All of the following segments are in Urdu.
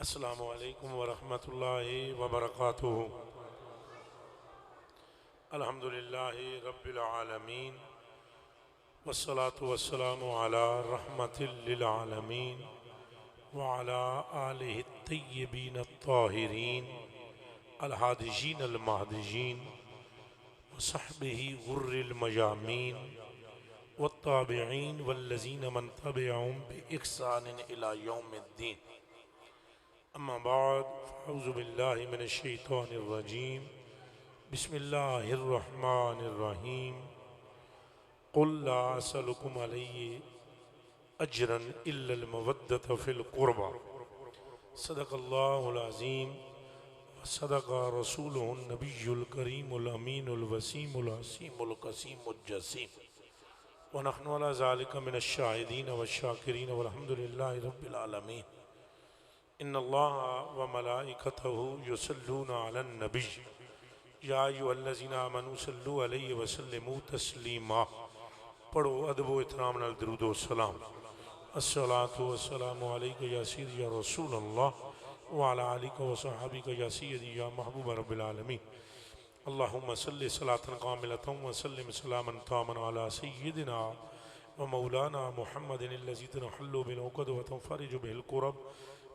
السلام علیکم ورحمۃ اللہ وبرکاتہ۔ الحمدللہ رب العالمین والصلاة والسلام علی رحمت للعالمین وعلی آلہ الطیبین الطاہرین الہادیین المہدیین وصحبہ غر المیامین والتابعین والذین من تبعهم بإحسان الی یوم الدین۔ اما بعد فاعوذ باللہ من الشیطان الرجیم بسم اللہ الرحمن الرحیم قل لا اسألکم علیہ اجرا الا المودۃ فی القربى صدق اللہ العظیم وصدق رسولہ النبی الکریم الامین الوسیم الحسیم القسیم الجسیم ونحن علی ذلک من الشاہدین والشاکرین والحمد للہ رب العالمین۔ ان اللہ وملائکتہ یصلون علی النبی یا ایھا الذین آمنوا صلوا علیہ وسلموا تسلیما۔ پڑھو ادب و احترام نال درود و سلام۔ الصلاۃ والسلام علیک یا سیدی یا رسول اللہ وعلی آلک و صحابک یا سیدی یا محبوب رب العالمین۔ اللہم صلی صلاۃ کاملۃ وسلم سلاما تاما علی سیدنا ومولانا محمد الذی تنحل به العقد وتنفرج به الکرب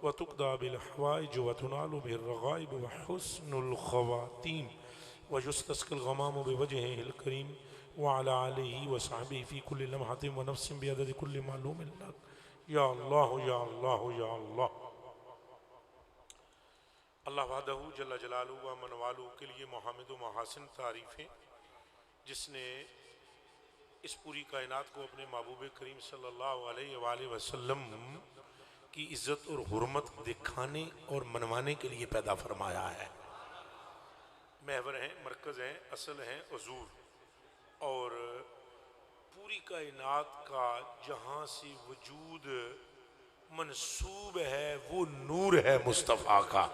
وتقضى بالحوائج وتنال به الرغائب وحسن الخواتيم ويستسقى الغمام بوجهه الكريم وعلى آله وصحبه في كل لمحة ونفس بعدد كل معلوم لك يا الله يا الله يا الله۔ اللہ وحدہ جل جلالہ و من والہ کے لیے محمد و محاسن تعریفیں، جس نے اس پوری کائنات کو اپنے محبوب کریم صلی اللہ علیہ وآلہ وسلم کی عزت اور حرمت دکھانے اور منوانے کے لیے پیدا فرمایا ہے۔ محور ہیں، مرکز ہیں، اصل ہیں، حضور، اور پوری کائنات کا جہاں سے وجود منسوب ہے وہ نور ہے مصطفیٰ کا۔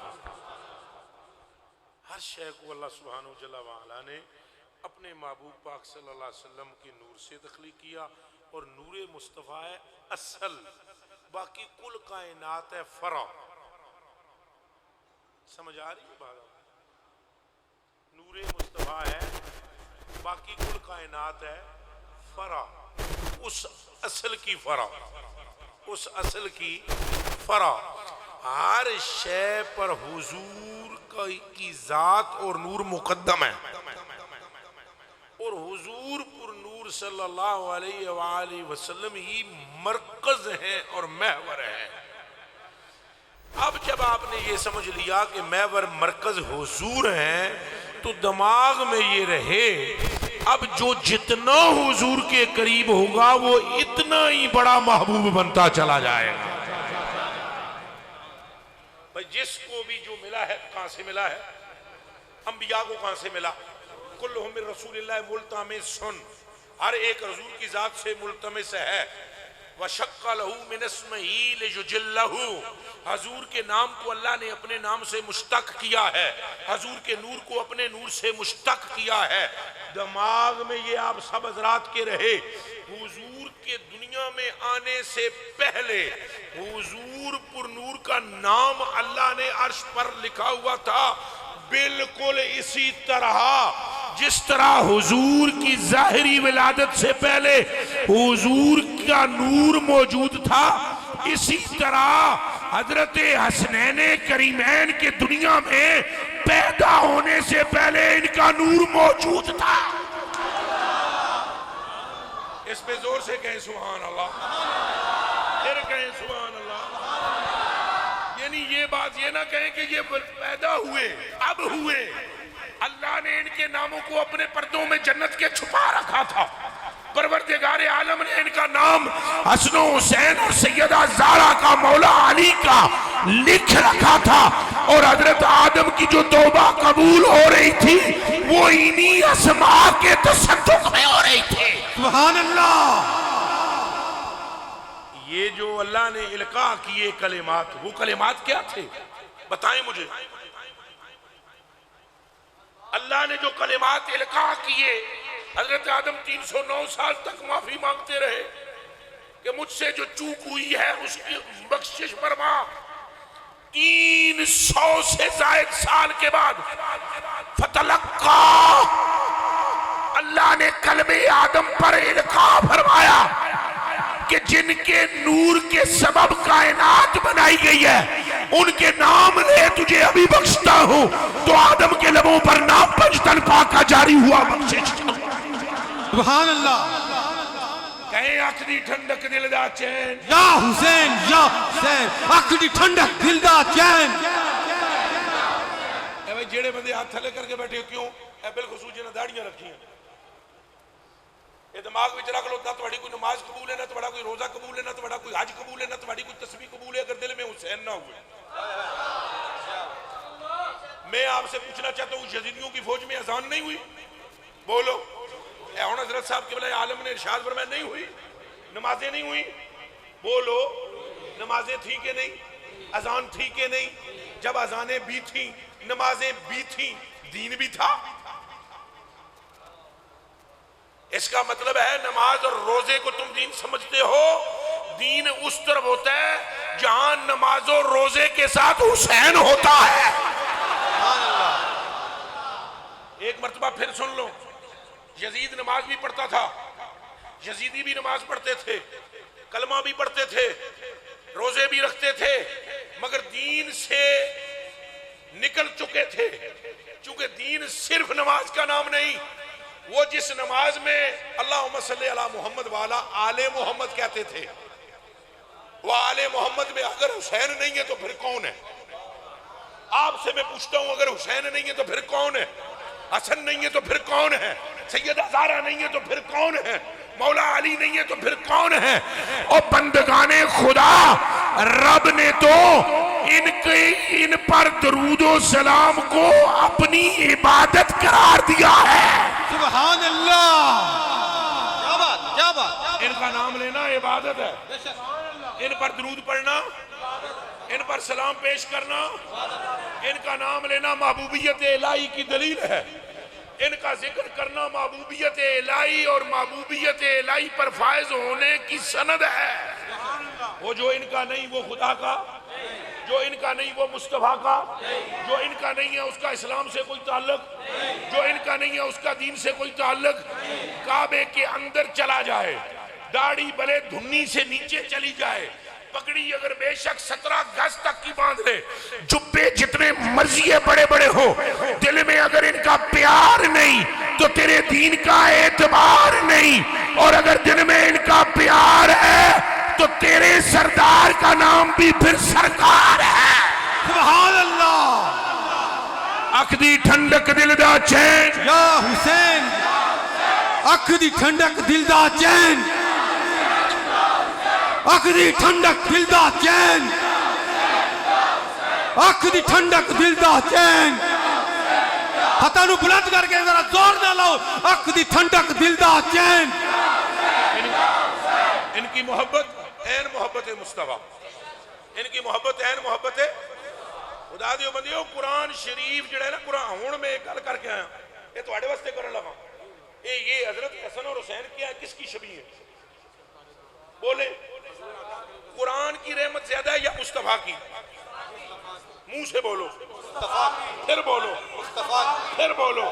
ہر شے کو اللہ سبحانہ جل وعلا نے اپنے محبوب پاک صلی اللہ علیہ وسلم کے نور سے تخلیق کیا، اور نور مصطفیٰ ہے اصل، باقی کل کائنات ہے فرع۔ سمجھ آ رہی ہے بات؟ نور مصطفیٰ ہے، باقی کل کائنات ہے فرع، اس اصل کی فرع، اس اصل کی فرع۔ ہر شے پر حضور کی ذات اور نور مقدم ہے، اور حضور پر نور صلی اللہ علیہ وآلہ وسلم ہی مرکز ہیں اور محور ہیں۔ اب جب آپ نے یہ سمجھ لیا کہ محور مرکز حضور ہیں تو دماغ میں یہ رہے، اب جو جتنا حضور کے قریب ہوگا وہ اتنا ہی بڑا محبوب بنتا چلا جائے گا۔ بھئی جس کو بھی جو ملا ہے کہاں سے ملا ہے؟ انبیاء کو کہاں سے ملا؟ کلہم من رسول اللہ ملتمس، ہر ایک حضور کی ذات سے ملتمس ہے۔ وَشَقَّ لَهُ مِنْ اسْمِهِ لِيُجِلَّهُ، حضور کے نام کو اللہ نے اپنے نام سے مشتق کیا ہے، حضور کے نور کو اپنے نور سے مشتق کیا ہے۔ دماغ میں یہ آپ سب حضرات کے رہے، حضور کے دنیا میں آنے سے پہلے حضور پر نور کا نام اللہ نے عرش پر لکھا ہوا تھا، بالکل اسی طرح جس طرح حضور کی ظاہری ولادت سے پہلے حضور کا نور موجود تھا، اسی طرح حضرت حسنین کریمین کے دنیا میں پیدا ہونے سے پہلے ان کا نور موجود تھا۔ اس پہ زور سے کہیں سبحان اللہ، پھر کہیں سبحان اللہ۔ یعنی یہ بات یہ نہ کہیں کہ یہ پیدا ہوئے، اب ہوئے۔ اللہ نے ان کے ناموں کو اپنے پردوں میں جنت کے چھپا رکھا تھا، پروردگار عالم نے ان کا نام حسن و حسین اور سیدہ زہرا کا، مولا علی کا لکھ رکھا تھا، اور حضرت آدم کی جو توبہ قبول ہو رہی تھی وہ انہی اسماء کے تصدق میں ہو رہی تھی۔ سبحان اللہ۔ یہ جو اللہ نے القاء کیے کلمات، وہ کلمات کیا تھے بتائیں مجھے؟ اللہ نے جو کلمات القاء کیے، حضرت آدم 309 سال تک معافی مانگتے رہے کہ مجھ سے جو چوک ہوئی ہے اس کی بخشش فرما۔ 300 سے زائد سال کے بعد فتلقا، اللہ نے قلب آدم پر القاء فرمایا کہ جن کے نور کے سبب کائنات بنائی گئی ہے ان کے نام لے تجھے ابھی بخشتا ہوں. تو آدم کے لبوں پر نام پنجتن پاک کا جاری ہوا بخشش. سبحان اللہ. کہیں آنکھ دی ٹھنڈک دل دا چین. یا حسین یا حسین، آنکھ دی ٹھنڈک دل دا چین. اے بھائی جیڑے بندے ہاتھ تھلے کر کے بیٹھے کیوں؟ اے بالخصوص جنہیں داڑیاں رکھی ہیں، یہ دماغ میں رکھ لو نہ تمہاری کوئی نماز قبول ہے، نہ تمہارا کوئی روزہ قبول ہے، نہ تمہارا کوئی حج قبول ہے، نہ تمہاری کوئی تسبیح قبول ہے اگر دل میں حسین نہ ہوئے. میں آپ سے پوچھنا چاہتا ہوں یزیدیوں کی فوج میں اذان نہیں ہوئی؟ بولو. اے ہون حضرت صاحب قبلہ عالم نے ارشاد فرمایا نہیں ہوئی، نمازیں نہیں ہوئی. بولو نمازیں تھیں کہ نہیں، اذان تھی کہ نہیں؟ جب اذانیں بھی تھیں، نمازیں بھی تھیں، دین بھی تھا. اس کا مطلب ہے نماز اور روزے کو تم دین سمجھتے ہو، دین اس طرف ہوتا ہے جہاں نماز اور روزے کے ساتھ حسین ہوتا ہے. ایک مرتبہ پھر سن لو، یزید نماز بھی پڑھتا تھا، یزیدی بھی نماز پڑھتے تھے، کلمہ بھی پڑھتے تھے، روزے بھی رکھتے تھے، مگر دین سے نکل چکے تھے. چونکہ دین صرف نماز کا نام نہیں، وہ جس نماز میں اللہم صلی علی محمد والا آل محمد کہتے تھے، وہ آل محمد میں اگر حسین نہیں ہے تو پھر کون ہے؟ آپ سے میں پوچھتا ہوں اگر حسین نہیں ہے تو پھر کون ہے؟ حسن نہیں ہے تو پھر کون ہے؟ سیدہ زہرا نہیں ہے تو پھر کون ہے؟ مولا علی نہیں ہے تو پھر کون ہے؟ اور بندگان خدا رب نے تو ان پر درود و سلام کو اپنی عبادت قرار دیا ہے. سبحان اللہ. کیا بات کیا بات. ان کا نام لینا عبادت ہے، ان پر درود پڑھنا، ان پر سلام پیش کرنا، ان کا نام لینا محبوبیت الہی کی دلیل ہے. ان کا ذکر کرنا محبوبیت الہی اور محبوبیت الہی پر فائز ہونے کی سند ہے. وہ جو ان کا نہیں وہ خدا کا، جو ان کا نہیں وہ مصطفیٰ کا، جو ان کا نہیں ہے اس کا اسلام سے کوئی تعلق، جو ان کا نہیں ہے اس کا دین سے کوئی تعلق. کعبے کے اندر چلا جائے، داڑھی بلے دھنی سے نیچے چلی جائے، پگڑی اگر بے شک 17 گز تک کی باندھ لے، جبے جتنے مرضی بڑے بڑے ہو، دل میں اگر ان کا پیار نہیں تو تیرے دین کا اعتبار نہیں. اور اگر دل میں ان کا پیار ہے تو تیرے سردار کا نام بھی پھر سرکار ہے. سبحان اللہ. اکھ دی ٹھنڈک دل دا چین. یا حسین، اکھ دی ٹھنڈک دل دا چین، اکھ دی ٹھنڈک دل دا چین، اکھ دی ٹھنڈک دل دا چین. ہتھاں نو بلند کر کے ذرا زور نہ لاؤ. اکھ دی ٹھنڈک دل دا چین. ان کی محبت این محبت مصطفیٰ، ان کی محبت این محبت خدا دیو بندیو. قرآن شریف جڑا ہے نا، قرآن ہون میں ایک گل کر کے آیا، یہ تواڈے واسطے کرن لگا. یہ حضرت حسن اور حسین کیا ہے، کس کی شبیہ ہے؟ بولے قرآن کی رحمت زیادہ ہے یا مصطفیٰ کی؟ منہ سے بولو، پھر بولو، پھر بولو.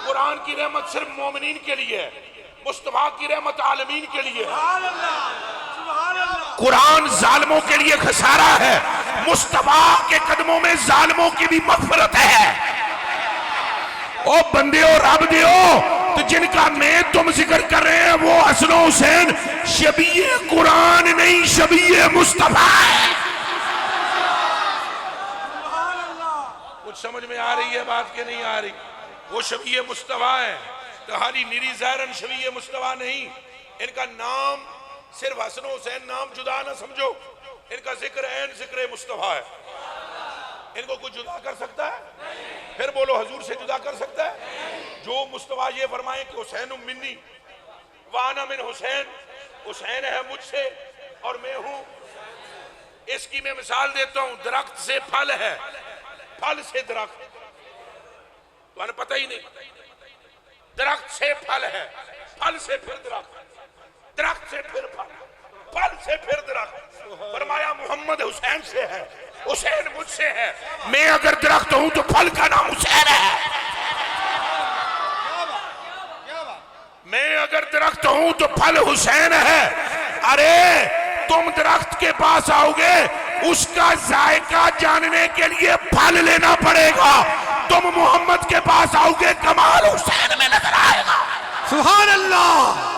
قرآن کی رحمت صرف مومنین کے لیے ہے، مصطفیٰ کی رحمت عالمین کے لیے ہے. قرآن ظالموں کے لیے خسارہ ہے، مصطفیٰ کے قدموں میں ظالموں کی بھی مغفرت ہے. او بندیو رب دیو، تو جن کا میں تم ذکر کر رہے ہیں وہ حسن و حسین شبیہ قرآن نہیں، شبیہ مصطفیٰ ہے. کچھ سمجھ میں آ رہی ہے بات کہ نہیں آ رہی؟ وہ شبیہ مصطفیٰ ہے. تہاری نیری ظاہراً شبیہ مصطفیٰ نہیں. ان کا نام صرف حسن و حسین نام جدا نہ سمجھو، ان کا ذکر عین ذکر مصطفیٰ ہے. ان کو کوئی جدا کر سکتا ہے؟ پھر بولو حضور سے جدا کر سکتا ہے؟ جو مصطفیٰ یہ فرمائیں کہ حسین منی وانا من حسین، حسین ہے مجھ سے اور میں ہوں. اس کی میں مثال دیتا ہوں. درخت سے پھل ہے، پھل سے درخت، تو انہیں پتہ ہی نہیں. درخت سے پھل ہے، پھل سے پھر درخت، درخت سے پھر پھل، پھل سے پھر درخت. فرمایا محمد حسین سے ہے، حسین مجھ سے ہے، میں اگر درخت ہوں تو پھل کا نام حسین ہے، میں اگر درخت ہوں تو پھل حسین ہے۔ ارے تم درخت کے پاس آؤ گے، اس کا ذائقہ جاننے کے لیے پھل لینا پڑے گا، تم محمد کے پاس آؤ گے کمال حسین میں نظر آئے گا۔ سبحان اللہ،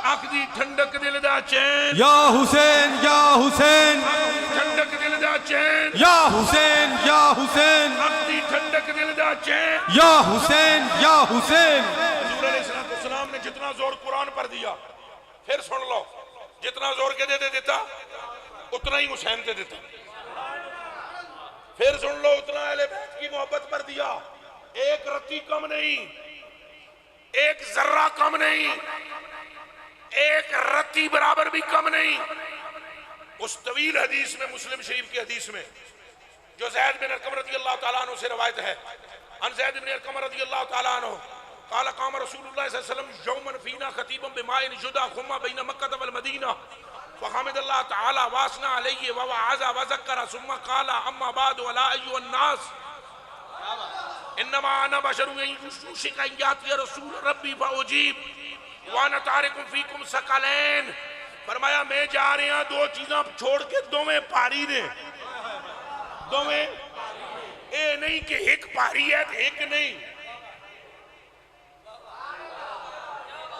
آخری ٹھنڈک دل دا چین، یا حسین یا حسین، ٹھنڈک دل دا چین، یا حسین یا حسین، آخری ٹھنڈک دل دا چین۔ یا حسین یا حسین۔ حضور علیہ السلام نے جتنا زور قرآن پر دیا، پھر سن لو، جتنا زور کے دے دیتا اتنا ہی حسین دے دیتا۔ پھر سن لو، اتنا اہل بیت کی محبت پر دیا، ایک رتی کم نہیں، ایک ذرہ کم نہیں، ایک رتی برابر بھی کم نہیں۔ اس طویل حدیث میں، مسلم شریف کی حدیث میں، جو زید بن ارقم رضی اللہ تعالیٰ عنہ سے روایت ہے، عن زید بن ارقم رضی اللہ تعالیٰ عنہ قال قام رسول اللہ صلی اللہ علیہ وسلم یوما فینا خطیبا بماء جدا خما بین مکہ والمدینہ فحمد اللہ تعالی واثنا علیہ ووعظ وذکر ثم قال اما بعد ولا ایها الناس انما انا بشر یوشک ان یاتی رسول ربی فاجیب وانا تارک فیکم ثقلین۔ فرمایا میں جا رہے ہیں، دو چیزاں چھوڑ کے دوویں پاری نے، دوویں اے نہیں کہ ایک پاری ہے ایک نہیں،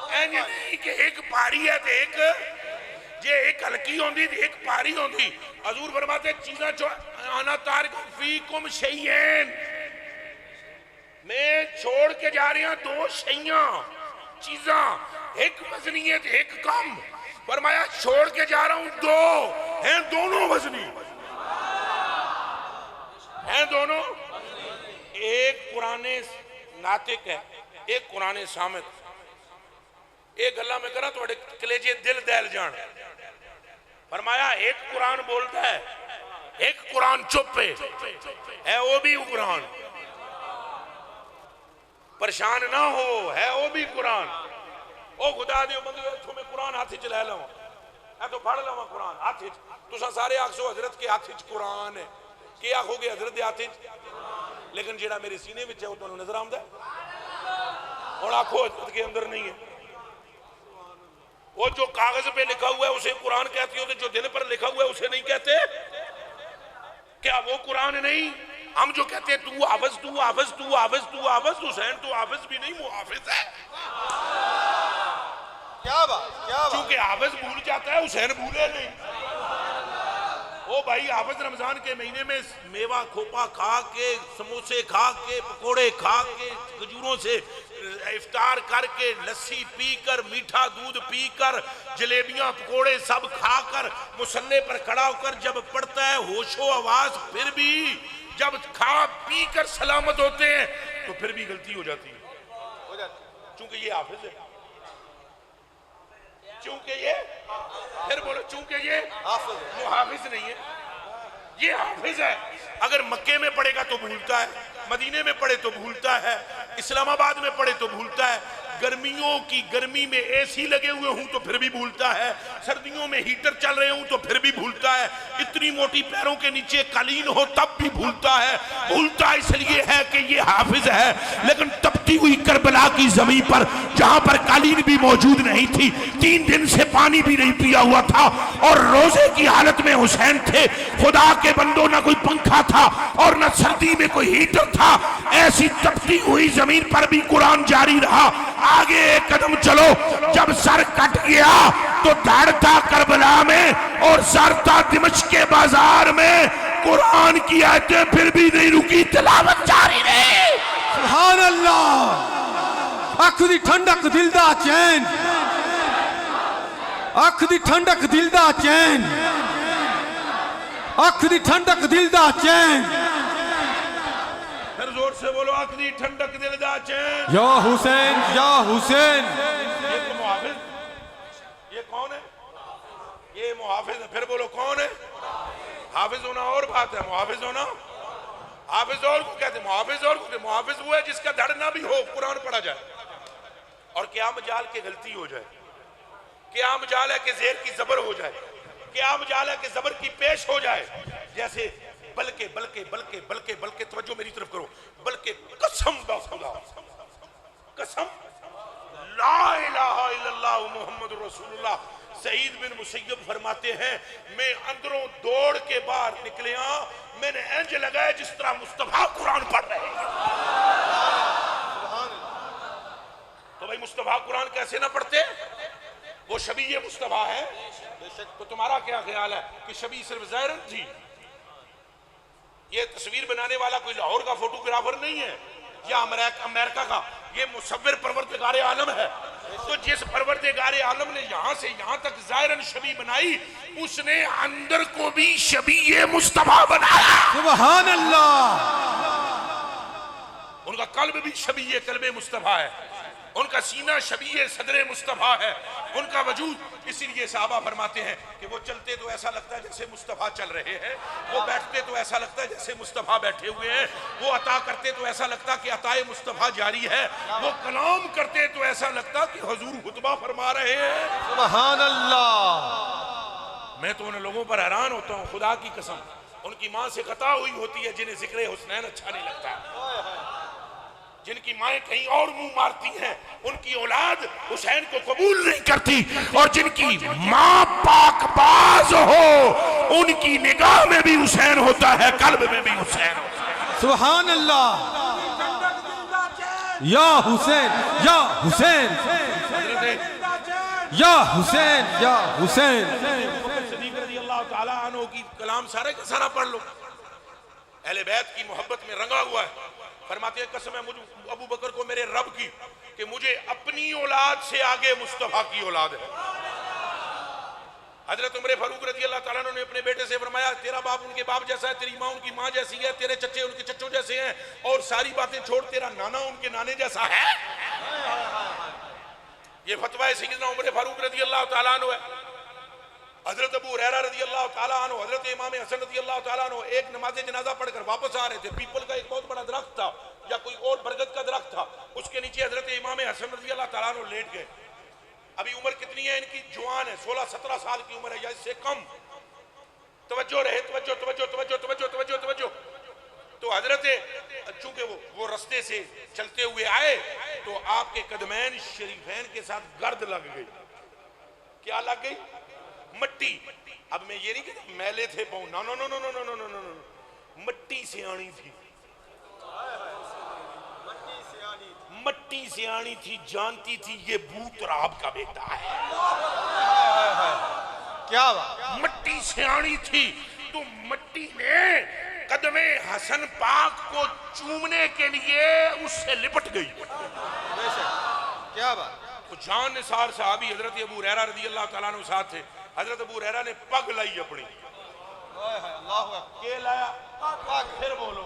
اے نہیں کہ ایک پاری ہے ایک جے ایک ہلکی ہوندی تھی ایک پاری ہوندی۔ حضور فرماتے چیزاں انا تارک فیکم شیئین، میں چھوڑ کے جا رہے ہیں دو شیئاں چیزاں، ایک وزنی ہے ایک کم۔ فرمایا چھوڑ کے جا رہا ہوں، دو ہیں دونوں وزنی ہیں، دونوں ایک قرآن ناطق ہے، ایک قرآن صامت۔ ایک اللہ میں کرا تو کلیجے دل دل جان۔ فرمایا ایک قرآن بولتا ہے، ایک قرآن چپ ہے وہ بھی قرآن، پریشان نہ ہو ہے وہ بھی قرآن۔ او خدا دیو بندو تمہیں قرآن ہاتھ چ لے لوں، اے تو پڑھ لوں قرآن ہاتھ چ، تساں سارے آکھو حضرت کے ہاتھ چ قرآن ہے، کہ آخو گے حضرت دے ہاتھ چ، لیکن جیڑا میرے سینے وچ ہے وہ تانوں نظر آمدا ہے، اور آخو حضرت کے اندر نہیں ہے۔ وہ جو کاغذ پہ لکھا ہوا ہے اسے قرآن کہتے ہو، جو دل پر لکھا ہوا ہے اسے نہیں کہتے؟ کیا وہ قرآن نہیں؟ ہم جو کہتے ہیں تو حافظ تو حافظ تو حافظ تو حافظ، حسین تو حافظ بھی نہیں محافظ ہے۔ کیا بات، کیا بات۔ چونکہ حافظ بھول جاتا ہے، حسین بھولے نہیں۔ او بھائی حافظ رمضان کے مہینے میں میوہ کھوپا کھا کے، سموسے کھا کے، پکوڑے کھا کے، کھجوروں سے افطار کر کے، لسی پی کر، میٹھا دودھ پی کر، جلیبیاں پکوڑے سب کھا کر، مصلی پر کھڑا ہو کر جب پڑھتا ہے ہوش و آواز، پھر بھی جب کھا پی کر سلامت ہوتے ہیں تو پھر بھی غلطی ہو جاتی ہے، چونکہ یہ حافظ ہے، چونکہ یہ، پھر بولو چونکہ یہ محافظ نہیں ہے، یہ حافظ ہے۔ اگر مکے میں پڑھے گا تو بھولتا ہے، مدینے میں پڑھے تو بھولتا ہے، اسلام آباد میں پڑھے تو بھولتا ہے، گرمیوں کی گرمی میں اے سی لگے ہوئے ہوں تو پھر بھی بھولتا ہے، سردیوں میں ہیٹر چل رہے ہوں تو پھر بھی بھولتا ہے، اتنی موٹی پیروں کے نیچے قالین ہو تب بھی بھولتا ہے۔ بھولتا اس لیے ہے کہ یہ حافظ ہے، لیکن تپتی ہوئی کربلا کی زمین پر جہاں پر قالین بھی موجود نہیں تھی، 3 دن سے پانی بھی نہیں پیا ہوا تھا اور روزے کی حالت میں حسین تھے، خدا کے بندوں نہ کوئی پنکھا تھا اور نہ سردی میں کوئی ہیٹر تھا، ایسی تپتی ہوئی زمین پر بھی قرآن جاری رہا۔ آگے ایک قدم چلو، جب سر کٹ گیا تو دھڑتا کربلا میں اور سرتا دمشق کے بازار میں، قرآن کی آیتیں پھر بھی نہیں رکی، تلاوت جاری رہی۔ سبحان اللہ۔ اکھ دی ٹھنڈک دل دا چین، اکھ دی ٹھنڈک دل دا چین، اکھ دی ٹھنڈک دل دا چین۔ پھر زور سے بولو آخری ٹھنڈک دل دا چین۔ یا حسین یا حسین۔ یہ تو محافظ، یہ کون ہے؟ یہ محافظ ہے۔ پھر بولو کون ہے؟ حافظ ہونا اور بات ہے، محافظ ہونا حافظ اور کو کہتے ہیں، محافظ اور کو، محافظ وہ ہے جس کا دھڑ نہ بھی ہو، قرآن پڑھا جائے، اور کیا مجال کہ غلطی ہو جائے، کیا مجال ہے کہ زیر کی زبر ہو جائے، کیا مجال ہے کہ زبر کی پیش ہو جائے جیسے بلکہ بلکہ بلکہ بلکہ بلکہ توجہ میری طرف کرو بلکہ قسم با خدا قسم لا الہ الا اللہ محمد رسول اللہ. سعید بن مسیب فرماتے ہیں میں اندروں دوڑ کے باہر نکلیا میں نے انج لگایا جس طرح مصطفیٰ قرآن پڑھ رہے ہیں. تو بھائی مصطفیٰ قرآن کیسے نہ پڑھتے؟ وہ شبیہ مصطفیٰ ہے. تو تمہارا کیا خیال ہے کہ شبیہ صرف ظاہراً تھی؟ یہ تصویر بنانے والا کوئی لاہور کا فوٹوگرافر نہیں ہے یا امریکہ کا، یہ مصور پروردگار عالم ہے. تو جس پروردگار عالم نے یہاں سے یہاں تک ظاہراً شبیہ بنائی اس نے اندر کو بھی شبیہ مصطفیٰ بنایا. سبحان اللہ. ان کا قلب بھی شبیہ قلب مصطفیٰ ہے، ان کا سینہ شبیہ صدر مصطفیٰ ہے، ان کا وجود. اسی لیے صحابہ فرماتے ہیں کہ وہ چلتے تو ایسا لگتا ہے جیسے مصطفیٰ چل رہے ہیں، وہ بیٹھتے تو ایسا لگتا ہے جیسے مصطفیٰ بیٹھے ہوئے ہیں، وہ عطا کرتے تو ایسا لگتا کہ عطائے مصطفیٰ جاری ہے، وہ کلام کرتے تو ایسا لگتا کہ حضور خطبہ فرما رہے ہیں. سبحان اللہ. میں تو ان لوگوں پر حیران ہوتا ہوں خدا کی قسم. ان کی ماں سے قطع ہوئی ہوتی ہے جنہیں ذکر حسنین اچھا نہیں لگتا ہے، جن کی مائیں کہیں اور منہ مارتی ہیں ان کی اولاد حسین کو قبول نہیں کرتی، اور جن کی ماں پاک باز ہو ان کی نگاہ میں بھی حسین ہوتا ہے، قلب میں بھی حسین ہوتا ہے. سبحان اللہ. یا حسین یا حسین یا حسین یا حسین. صدیق رضی اللہ تعالیٰ عنہ کی کلام سارے کا سارا پڑھ لو. اہل بیت کی محبت میں رنگا ہوا ہے. فرماتے ہیں قسم ہے مجھے ابو بکر کو میرے رب کی کہ مجھے اپنی اولاد سے آگے مصطفیٰ کی اولاد ہے. حضرت عمر فاروق رضی اللہ تعالیٰ عنہ نے اپنے بیٹے سے فرمایا تیرا باپ ان کے باپ جیسا ہے، تیری ماں ان کی ماں جیسی ہے، تیرے چچے ان کے چچوں جیسے ہیں، اور ساری باتیں چھوڑ تیرا نانا ان کے نانے جیسا ہے. یہ فتویٰ سیدنا عمر فاروق رضی اللہ تعالیٰ عنہ ہے. حضرت ابو ہریرہ رضی اللہ تعالیٰ عنہ، حضرت امام حسن رضی اللہ تعالیٰ عنہ ایک نماز جنازہ پڑھ کر واپس آ رہے تھے. پیپل کا ایک بہت بڑا درخت تھا یا کوئی اور برگد کا درخت تھا، اس کے نیچے حضرت امام حسن رضی اللہ تعالیٰ عنہ لیٹ گئے. ابھی عمر کتنی ہے ان کی؟ جوان ہے، 16-17 سال کی عمر ہے یا اس سے کم. توجہ رہے، توجہ توجہ توجہ توجہ توجہ توجہ. تو حضرت چونکہ وہ رستے سے چلتے ہوئے آئے تو آپ کے قدمین شریفین کے ساتھ گرد لگ گئی. کیا لگ گئی؟ مٹی. اب میں یہ نہیں کہ میلے تھے پاؤں، نو نو نو نو نو نو نو نو نو، مٹی سے آنی تھی، مٹی سے آنی تھی. جانتی تھی یہ بوت راب کا بیٹا ہے. کیا بات. مٹی سے آنی تھی تو مٹی نے قدم حسن پاک کو چومنے کے لیے اس سے لپٹ گئی. کیا بات. تو جان نثار صحابی حضرت ابو ہریرہ رضی اللہ تعالیٰ عنہ ساتھ تھے. حضرت ابو ہریرہ نے پگ لائی اپنی. کیا لایا؟ پھر بولو.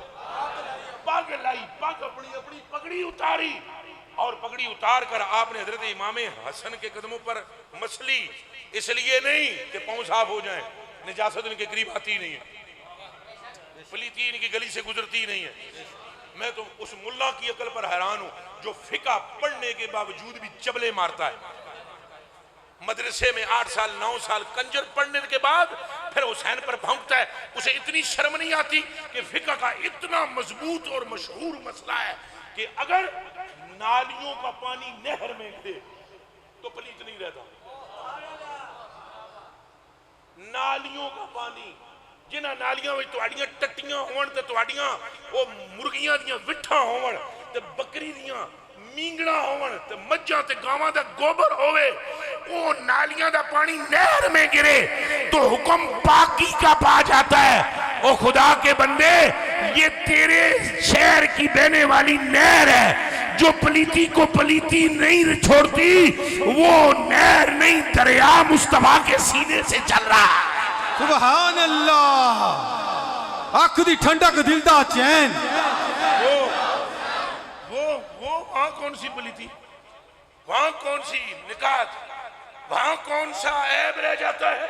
پگ لائی، پگ اپنی پگڑی اتاری، اور پگڑی اتار کر آپ نے حضرت امام حسن کے قدموں پر مسلی. اس لیے نہیں کہ پاؤں صاف ہو جائیں، نجاست ان کے قریب آتی نہیں ہے، پلیتی ان کی گلی سے گزرتی نہیں ہے. میں تو اس ملا کی عقل پر حیران ہوں جو فقہ پڑھنے کے باوجود بھی چبلے مارتا ہے. مدرسے میں 8 سال 9 سال کنجر پڑھنے کے بعد پھر حسین پر بھونکتا ہے. اسے اتنی شرم نہیں آتی کہ فقہ کا اتنا مضبوط اور مشہور مسئلہ ہے کہ اگر نالیوں کا پانی نہر میں گرے تو پلیت نہیں رہتا. نالیوں کا پانی، جنہاں نالیاں میں تواڈیاں ٹٹیاں ہون تے تواڈیاں وہ مرغیاں دیاں وٹھاں ہون تے بکری دیاں مینگڑا ہون تے مجھاں تے گاواں دا گوبر ہوئے، وہ نالیاں دا پانی نہر میں گرے تو حکم پاکی کا پا جاتا ہے. او خدا کے بندے، یہ تیرے شہر کی بہنے والی نہر ہے جو پلیتی کو پلیتی نہیں چھوڑتی. وہ نہر نہیں، دریا مصطفیٰ کے سینے سے چل رہا ہے. سبحان اللہ. اکھ دی ٹھنڈک دل دا چین. وہ وہاں کون سی پلیتی، وہاں کون سی نکات، وہاں کون سا عیب رہ جاتا ہے.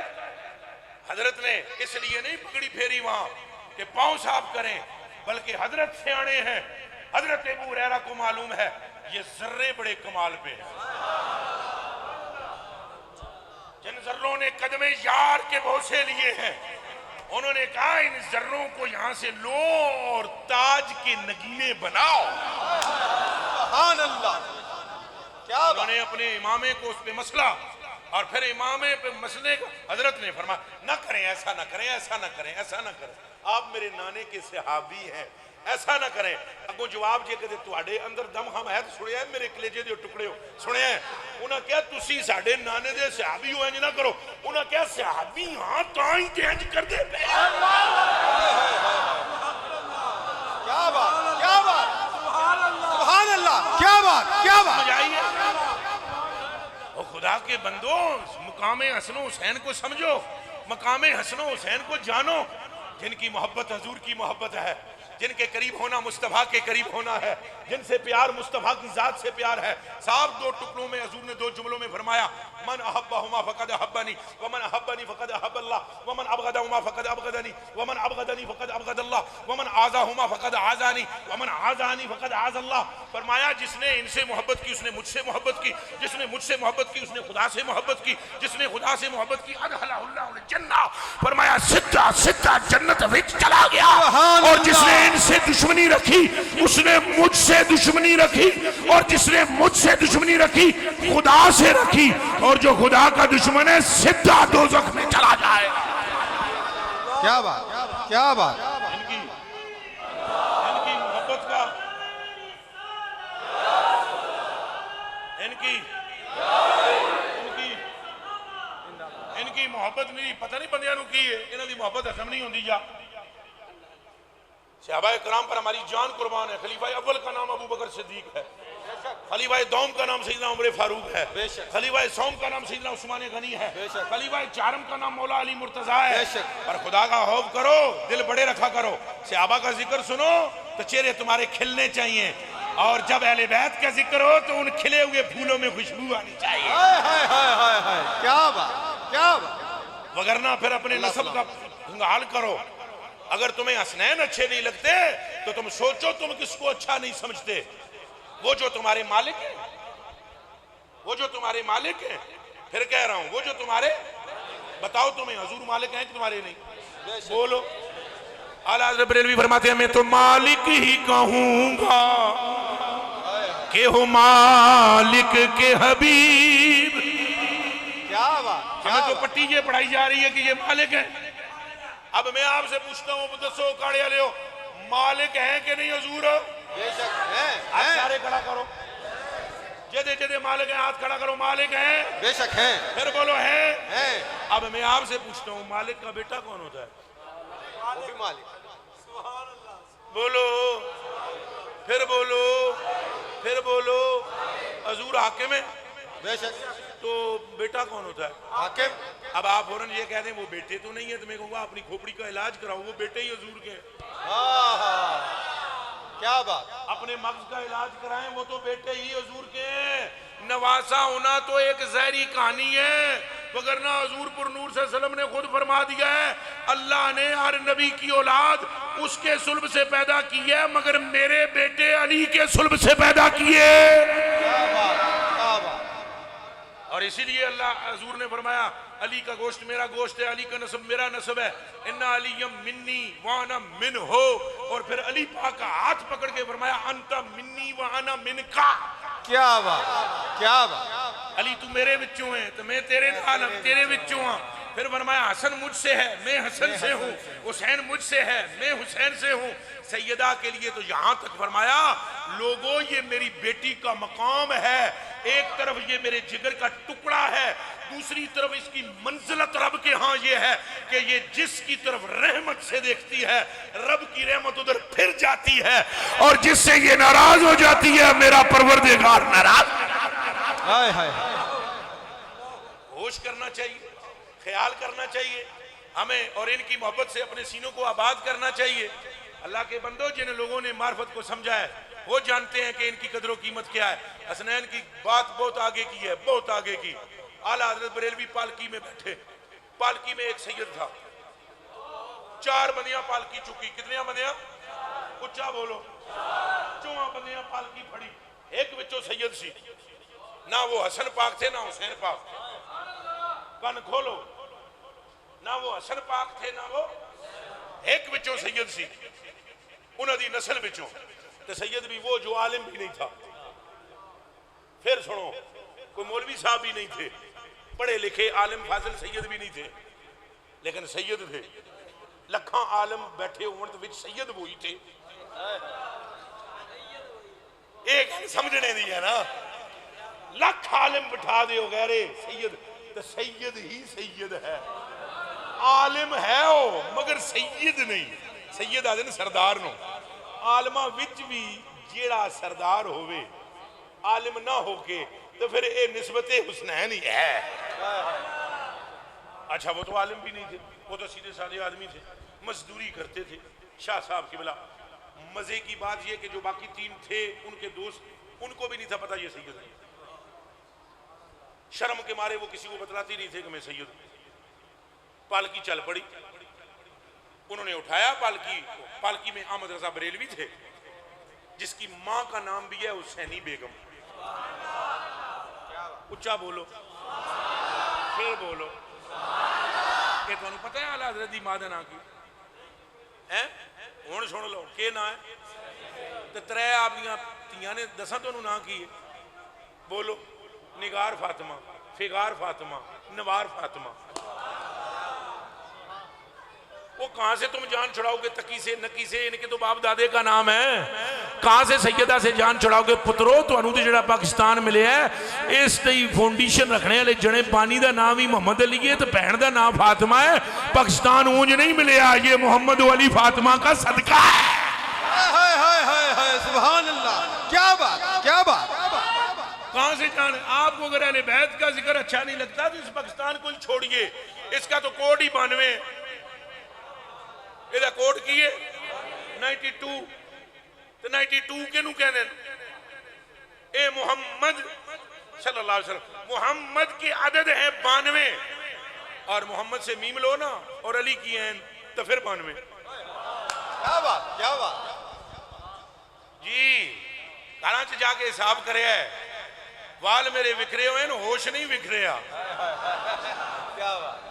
حضرت نے اس لیے نہیں پگڑی پھیری وہاں کہ پاؤں صاف کریں، بلکہ حضرت سیانے ہیں. حضرت ابو ہریرہ کو معلوم ہے یہ ذرے بڑے کمال پہ ہے. جن ذروں نے قدم یار کے بوسے لیے ہیں انہوں نے کہا ان ذروں کو یہاں سے لو اور تاج کے نگینے بناؤ. سبحان اللہ. کیا انہوں نے اپنے امامے کو اس پہ مسئلہ اور پھر امامے پہ مسئلے کو حضرت نے فرمایا نہ کریں ایسا نہ کریں ایسا نہ کریں ایسا نہ کریں آپ میرے نانے کے صحابی ہیں ایسا نہ کریں. اگوں جواب جے کہتے تواڈے اندر دم ہم ہے تو سنیا میرے کلیجے دے ٹکڑے ہو سنیا انہاں کیا تسی ساڈے نانے دے صحابی ہو انج نہ کرو. انہاں کیا صحابی ہاں تاں ہی چینج کر دے پے. کیا بات کیا بات سبحان اللہ. کیا بات کیا بات. او خدا کے بندو مقام حسن و حسین کو سمجھو مقام حسن و حسین کو جانو جن کی محبت حضور کی محبت ہے جن کے قریب ہونا مصطفیٰ کے قریب ہونا ہے جن سے پیار مصطفیٰ کی ذات سے پیار ہے. صاحب دو ٹکڑوں میں حضور نے دو جملوں میں فرمایا من احبہما فقد احبنی ومن احبنی فقد احب اللہ ومن ابغضہما فقد ابغضنی ومن ابغضنی فقد ابغض اللہ ومن عازہما فقد عازانی ومن عازانی فقد عاز اللہ. فرمایا جس نے ان سے محبت کی اس نے مجھ سے محبت کی جس نے مجھ سے محبت کی اس نے خدا سے محبت کی جس نے خدا سے محبت کی ادخلہ اللہ الجنہ. فرمایا سدھا سدھا جنت وچ چلا گیا. اور جس نے ان سے دشمنی رکھی اس نے مجھ سے دشمنی رکھی اور جس نے مجھ سے دشمنی رکھی خدا سے رکھی اور جو خدا کا دشمن ہے سدھا دوزخ میں چلا جائے. کیا بات کیا بات. ان کی محبت کا ان کی محبت میری پتہ نہیں بندیاں نو کی ہے انہاں دی محبت ہضم نہیں ہوندی جا. صحابہ کرام پر ہماری جان قربان ہے. خلیفہ اول کا نام ابو بکر صدیق ہے. خلیفہ دوم کا نام سیدنا عمر فاروق ہے. خلیفہ سوم کا نام سیدنا عثمان غنی ہے. خلیفہ چارم کا نام مولا علی مرتضیٰ ہے. پر خدا کا خوف کرو دل بڑے رکھا کرو. صحابہ کا ذکر سنو تو چہرے تمہارے کھلنے چاہیے اور جب اہل بیت کا ذکر ہو تو ان کھلے ہوئے پھولوں میں خوشبو آنی چاہیے. کیا بات کیا بات. وگرنہ پھر اپنے نسب کا بھنگال کرو. اگر تمہیں حسنین اچھے نہیں لگتے تو تم سوچو تم کس کو اچھا نہیں سمجھتے. وہ جو تمہارے مالک ہیں وہ جو تمہارے مالک ہیں پھر کہہ رہا ہوں وہ جو تمہارے بتاؤ تمہیں حضور مالک ہیں کہ تمہارے نہیں بولو. اعلیٰ حضرت بریلوی فرماتے ہیں میں تو مالک ہی کہوں گا کہ ہو مالک کے حبیب. کیا بات. ہمیں تو پٹی یہ پڑھائی جا رہی ہے کہ یہ مالک ہیں. اب میں آپ سے پوچھتا ہوں دسو کاڑے والے ہو مالک ہیں کہ نہیں حضور. بے شک ہیں. ہاتھ سارے کھڑا کرو جدے جدے مالک ہیں ہاتھ کھڑا کرو. مالک ہیں بے شک ہیں. پھر بولو ہیں. اب میں آپ سے پوچھتا ہوں مالک کا بیٹا کون ہوتا ہے. وہ بھی مالک. بولو پھر بولو پھر بولو. حضور حاکم ہے. بے شک. تو بیٹا کون ہوتا ہے. حاکم. اب آپ فوراً یہ کہہ دیں وہ بیٹے تو نہیں ہے تو میں کہوں گا اپنی کھوپڑی کا علاج کراؤ وہ بیٹے ہی حضور کے. کیا بات. اپنے مغز کا علاج کرائیں وہ تو بیٹے ہی حضور کے. نواسا ہونا تو ایک ظاہری کہانی ہے وگرنہ حضور پر نور صلی اللہ علیہ وسلم نے خود فرما دیا ہے اللہ نے ہر نبی کی اولاد اس کے صلب سے پیدا کی ہے مگر میرے بیٹے علی کے صلب سے پیدا کیے. اور اسی لیے اللہ حضور نے فرمایا علی کا گوشت میرا گوشت ہے علی کا نسب میرا نسب ہے اِنَّ عَلِيًّا مِنِّي وَأَنَا مِنْهُ. اور پھر علی پاک کا ہاتھ پکڑ کے فرمایا انت منی وَأَنَا مِنْكَ. کیا بات کیا بات. علی تو میرے وچوں ہیں تو میں تیرے نال تیرے وچوں ہاں. پھر فرمایا حسن مجھ سے ہے میں حسن سے ہوں حسین مجھ سے ہے میں حسین سے ہوں. سیدہ کے لیے تو یہاں تک فرمایا لوگوں یہ میری بیٹی کا مقام ہے. ایک طرف یہ میرے جگر کا ٹکڑا ہے دوسری طرف اس کی منزلت رب کے ہاں یہ ہے کہ یہ جس کی طرف رحمت سے دیکھتی ہے رب کی رحمت ادھر پھر جاتی ہے اور جس سے یہ ناراض ہو جاتی ہے میرا پروردگار ناراض. ہوش کرنا چاہیے خیال کرنا چاہیے ہمیں اور ان کی محبت سے اپنے سینوں کو آباد کرنا چاہیے. اللہ کے بندوں جن لوگوں نے معرفت کو سمجھا ہے وہ جانتے ہیں کہ ان کی قدر و قیمت کیا ہے. حسنین کی بات بہت آگے کی ہے بہت آگے کی. اعلیٰ حضرت بریلوی پالکی میں بیٹھے پالکی میں ایک سید تھا 4 بندیاں پالکی چکی. کتنیاں بندیاں اچھا بولو 4 بندیاں پالکی پھڑی. ایک بچوں سید سی نہ وہ حسن پاک تھے نہ حسین پاک. کن کھولو، نہ وہ حسن پاک تھے نہ وہ ایک بچوں سید سی انہوں دی نسل بچوں تے سید بھی وہ جو عالم بھی نہیں تھا. پھر سنو، کوئی مولوی صاحب بھی نہیں تھے، پڑھے لکھے عالم فاضل سید بھی نہیں تھے، لیکن سید تھے. لکھاں عالم بیٹھے ہونے وچ سید وہی تھے. ایک سمجھنے دی ہے نا، لکھ عالم بٹھا دے ہو گہرے سید تو سید ہی سید ہے. عالم ہے وہ مگر سید نہیں. سید آدھے سردار نو، عالمہ وچ بھی جیڑا سردار ہوئے عالم نہ ہو کے تو پھر اے نسبت حسنین ہی ہے. اچھا وہ تو عالم بھی نہیں تھے، وہ تو سیدھے سادے آدمی تھے، مزدوری کرتے تھے. شاہ صاحب کی بلا مزے کی بات یہ کہ جو باقی تین تھے ان کے دوست ان کو بھی نہیں تھا پتا یہ سید ہے. شرم کے مارے وہ کسی کو بتلاتی نہیں تھے کہ میں سید ہوں. پالکی چل پڑی، انہوں نے اٹھایا پالکی کو. پالکی میں احمد رضا بریلوی تھے جس کی ماں کا نام بھی ہے حسینی بیگم. اچھا بولو، پھر بولو کہ تو انہوں پتہ ہے اعلیٰ حضرت دی ماں دا نام کی ہون سن لو کہ نا ہے تو ترے آپ دیاں تیاں نے دساں تو انہوں نام کی ہے. بولو، نگار فاطمہ، فگار فاطمہ، نوار فاطمہ. وہ کہاں سے تم جان چھڑاؤ گے تکی سے نکی سے؟ ان کے تو باپ دادے کا نام ہے. کہاں سے سیدہ سے جان چھڑاؤ گے پترو؟ تو انہوں نے جڑا پاکستان ملے ہے اس تے فونڈیشن رکھنے والے جنے پانی دا نام ہی محمد علی ہے تو بہن دا نام فاطمہ ہے. پاکستان اونج نہیں ملے ہے، یہ محمد علی فاطمہ کا صدقہ ہے. سبحان اللہ، کیا بات کیا بات. کہاں سے جانے؟ آپ کو اگر اہل بیت کا ذکر اچھا نہیں لگتا تو اس پاکستان کو چھوڑیے. اس کا تو کوڈ ہی 92 یہ کوڈ کی ہے 92 تو 92 کے نو کہنے اے محمد صلی اللہ علیہ وسلم. محمد کے عدد ہے 92 اور محمد سے میم لو نا اور علی کی عین تو پھر 92. کیا بات کیا بات. جی کراچ جا کے حساب کرے ہے، وال میرے وکھرے ہوئے نا، ہوش نہیں وکھریا.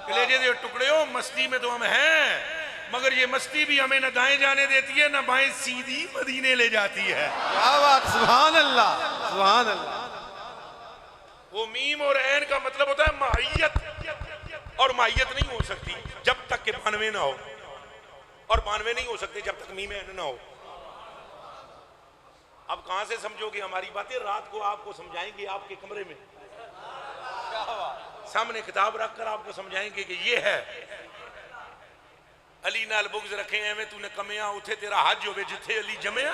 کلیجے دے ٹکڑے ہو، مستی میں تو ہم ہیں مگر یہ مستی بھی ہمیں نہ دائیں جانے دیتی ہے نہ بائیں سیدھی مدینے لے جاتی ہے. کیا بات، سبحان اللہ سبحان اللہ. وہ میم اور عین کا مطلب ہوتا ہے ماہیت، اور ماہیت نہیں ہو سکتی جب تک کہ 92 نہ ہو، اور 92 نہیں ہو سکتے جب تک میم عین نہ ہو. اب کہاں سے سمجھو گے ہماری باتیں؟ رات کو آپ کو سمجھائیں گے آپ کے کمرے میں، سامنے کتاب رکھ کر آپ کو سمجھائیں گے کہ یہ ہے. علی نال بغض رکھے ہیں میں تو نے کمیاں اتھے تیرا حج ہوئے جتھے علی جمعیاں.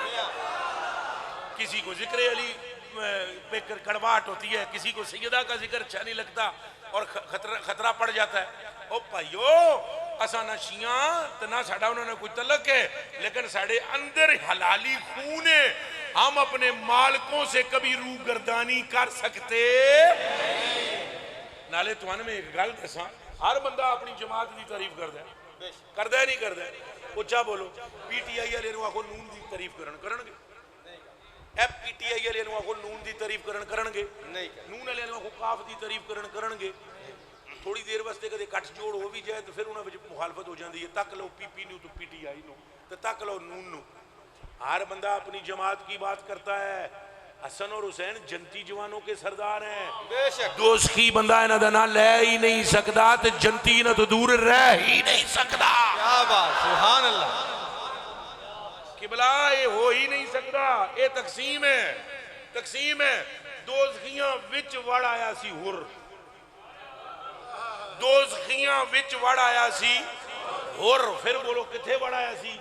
کسی کو ذکر علی پہ کڑواٹ ہوتی ہے، کسی کو سیدہ کا ذکر اچھا نہیں لگتا اور خطرہ پڑ جاتا ہے. او بھائیو اسا نہ شیعہ تو نہ ساڑھا انہوں نے کوئی تعلق ہے، لیکن ساڑھے اندر حلالی خون ہے. ہم اپنے مالکوں سے کبھی روگردانی کر سکتے نالے توان میں ایک گل دساں، ہر بندہ اپنی جماعت دی تعریف کردا ہے، کردا ہے نہیں کردا ہے؟ اچھا بولو. پی ٹی آئی والے نوں آکھو نون دی تعریف کرن گے؟ ایف پی ٹی آئی والے نوں آکھو نون دی تعریف کرن گے؟ نہیں. نون والے نوں آکھو کاف دی تعریف کرن گے؟ تھوڑی دیر واسطے کدے کٹ جوڑ ہو بھی جائے تو پھر انہاں وچ مخالفت ہو جاندی ہے. تک لو پی پی نو تو پی ٹی آئی نو تو تک لو نون نو. ہر بندہ اپنی جماعت کی بات کرتا ہے. حسن اور حسین جنتی جوانوں کے سردار ہیں. دوستی بندہ انہاں دا نام لے ہی نہیں سکدا تے جنتی نہ تو دور رہ ہی نہیں سکدا. کیا بات، سبحان اللہ. قبلہ یہ ہو ہی نہیں سکدا. یہ تقسیم ہے، تقسیم ہے. دوزخیاں وچ وڑ آیا سی ہر، دوزخیاں وچ وڑ آیا سی ہر. پھر بولو کتھے وڑ آیا سی؟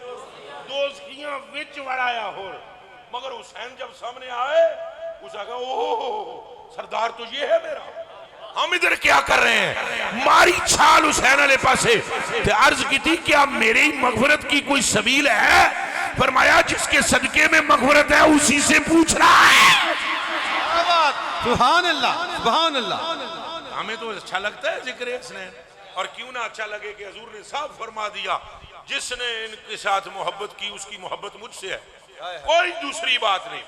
دوزخیاں وچ وڑ آیا ہر. مگر حسین جب سامنے آئے اس نے کہا اوہ سردار تو یہ ہے میرا، ہم ادھر کیا کر رہے ہیں؟ ماری چھال حسین علیہ پاسے تے عرض کی تھی کیا میری مغفرت کی کوئی سبیل ہے؟ فرمایا جس کے صدقے میں مغفرت ہے اسی سے پوچھ رہا ہے. سبحان اللہ سبحان اللہ. ہمیں تو اچھا لگتا ہے ذکر حسنین، اور کیوں نہ اچھا لگے کہ حضور نے صاف فرما دیا جس نے ان کے ساتھ محبت کی اس کی محبت مجھ سے ہے، کوئی دوسری بات نہیں.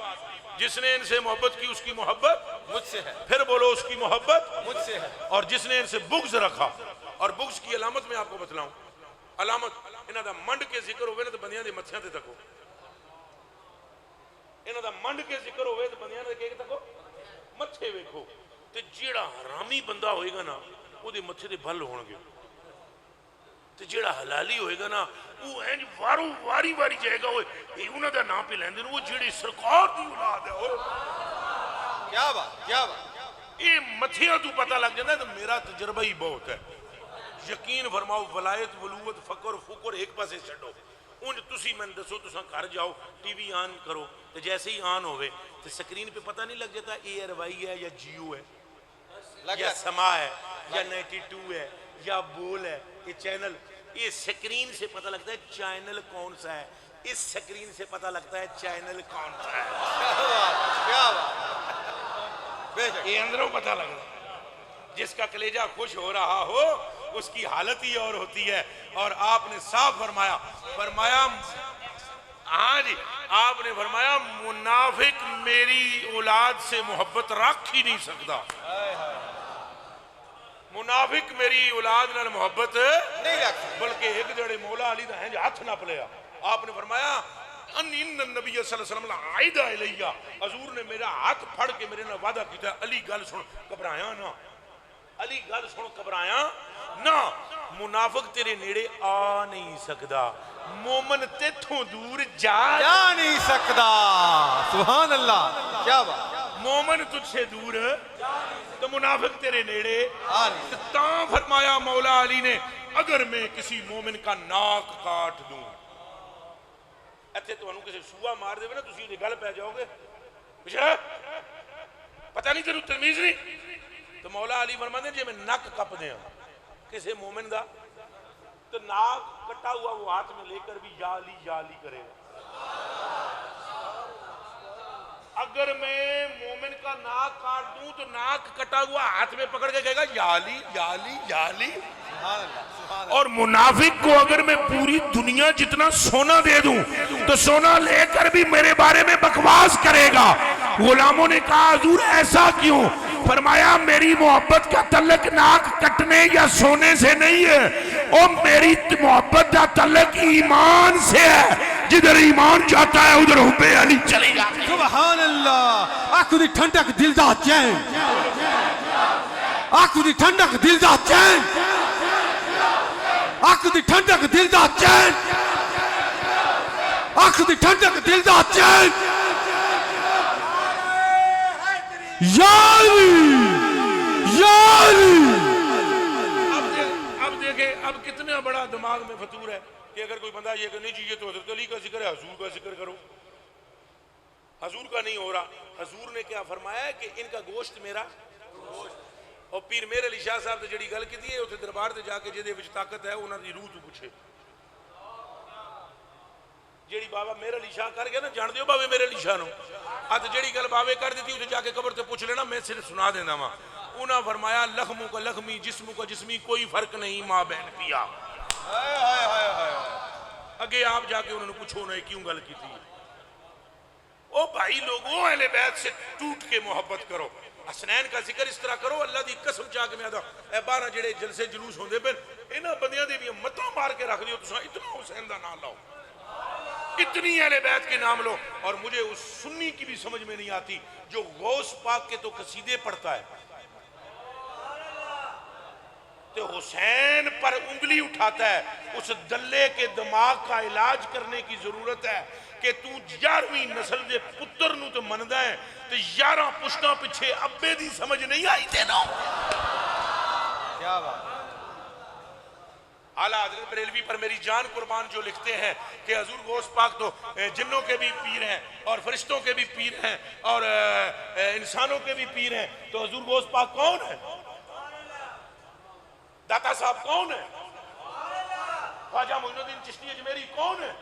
جس نے ان سے محبت کی اس کی محبت مجھ سے ہے، پھر بولو اس کی محبت مجھ سے ہے، اور جس نے ان سے بغض رکھا. اور بغض کی علامت میں آپ کو بتلاؤں. علامت انہاں دا منڈ کے ذکر ہوئے نا تو بندیاں دے متھیاں تے تکو. انہاں دا منڈ کے ذکر ہوئے تو بندیاں دے کے تکو متھے ویکھو. تے جیڑا حرامی بندہ ہوئے گا نا وہ دے متھے دے بھل ہون گے. تے جیڑا حلالی ہوئے گا نا وہ اینج وارو واری واری جائے گا. اے انہاں دا نام پہ لیندے وہ جیڑی سرکار دی اولاد ہے. کیا بات، کیا بات. یہ متھیاں تو پتہ لگ جانا ہے تو میرا تجربہ ہی بہت ہے. یقین فرماؤ ولایت ولوت فقر فکر ایک پاسے چھڈو. انج تسی میں دسو تساں گھر جاؤ ٹی وی آن کرو تو جیسے ہی آن ہوئے تو سکرین پہ پتہ نہیں لگ جاتا ایئر وائی ہے یا جیو ہے یا سما ہے یا 92 ہے یا بول ہے. یہ چینل یہ سکرین سے پتہ لگتا ہے چینل کون سا ہے. اس سکرین سے پتہ لگتا ہے چینل کون سا ہے. کیا بات. یہ اندروں پتہ لگ رہا ہے. جس کا کلیجہ خوش ہو رہا ہو اس کی حالت ہی اور ہوتی ہے. اور آپ نے صاف فرمایا ہاں جی آپ نے فرمایا منافق میری اولاد سے محبت رکھ ہی نہیں سکتا. منافق میری اولاد نال محبت نہیں رکھ سکتا. بلکہ ایک جڑے مولا علی دا ہیں جو ہاتھ نپ لیا. آپ نے فرمایا ان النبی صلی اللہ علیہ وسلم عائد الیہ حضور نے میرا ہاتھ پھڑ کے میرے نال وعدہ کیتا علی گل سن گھبرایا نہ. علی گل سن گھبرایا نہ. منافق تیرے نیڑے آ نہیں سکدا. مومن تیتھوں دور جا نہیں سکتا. سبحان اللہ. کیا بات. مومن تجھ سے دور تو منافق تیرے نیڑے آ نہیں. تاں فرمایا مولا علی نے اگر میں کسی مومن کا ناک کاٹ دوں ایتھے تانوں کسی سوا مار دے نا تسی دی گل پہ جاؤ گے پتہ نہیں تینوں تمیز نہیں. تو مولا علی فرماتے ہیں جی میں نک کپ دیا کسی مومن دا تو ناک کٹا ہوا وہ ہاتھ میں لے کر بھی یا علی کرے گا. اگر میں مومن کا ناک کاٹ دوں تو ناک کٹا ہوا ہاتھ میں پکڑ کے کہے گا یا علی. اور منافق کو اگر میں پوری دنیا جتنا سونا دے دوں تو سونا لے کر بھی میرے بارے میں بکواس کرے گا. غلاموں نے کہا حضور ایسا کیوں؟ فرمایا میری محبت کا تعلق ناک کٹنے یا سونے سے نہیں ہے. اور میری محبت کا تعلق ایمان سے ہے. جدھر ایمان جاتا ہے ادھر حب علی چلے گا. سبحان اللہ. آنکھ دی ٹھنڈک دل دا چین. آنکھ دی ٹھنڈک دل دا چین. آنکھ دی ٹھنڈک دل دا چین. آنکھ دی ٹھنڈک دل دا چین. اب دیکھیں اب کتنا بڑا دماغ میں فطور ہے کہ اگر کوئی بندہ یہ کرنی چاہیے تو حضرت علی کا ذکر ہے حضور کا ذکر کرو. حضور کا نہیں ہو رہا. حضور نے کیا فرمایا ہے کہ ان کا گوشت میرا اور پیر میر علی شاہ صاحب نے جڑی گل کی ہے اتنے دربار سے جا کے جہدے وچ طاقت ہے انہاں دی روح تو پوچھے. جیڑی بابا میر علی شاہ کر گیا نا جان دیو بابے میر علی شاہ نو ات جیڑی گل بابے کر دیتی اتنے جا کے قبر تے پوچھ لینا میں صرف سنا دینا وا. انہاں فرمایا لخموں کا لخمی جسموں کا جسمی کوئی فرق نہیں ماں بہن پیا. اگے آپ جا کے انہوں نے پوچھو انہیں کیوں گل کی تھی. او بھائی لوگوں اہل بیت سے ٹوٹ کے محبت کرو. حسنین کا ذکر اس طرح کرو اللہ دی قسم چاہ کے میں آدھا اے 12 جڑے جلسے جلوس ہوندے پھر انہاں بندیاں دے بھی متاں مار کے رکھ دیو تساں اتنا حسین دا نام لاؤ اتنی اہل بیت کے نام لو. اور مجھے اس سنی کی بھی سمجھ میں نہیں آتی جو غوث پاک کے تو قصیدے پڑھتا ہے تو حسین پر انگلی اٹھاتا ہے. اس دلے کے دماغ کا علاج کرنے کی ضرورت ہے کہ تو 11ویں نسل دے پتر نو تو مندہ ہے تو 11 پشتاں پچھے ابے دی سمجھ نہیں آئی تینوں. کیا بات. اعلیٰ حضرت بریلوی پر میری جان قربان جو لکھتے ہیں کہ حضور غوث پاک تو جنوں کے بھی پیر ہیں اور فرشتوں کے بھی پیر ہیں اور انسانوں کے بھی پیر ہیں تو حضور غوث پاک کون ہے؟ داتا صاحب کون ہے؟ خواجہ معین الدین چشتی اجمیری کون ہے؟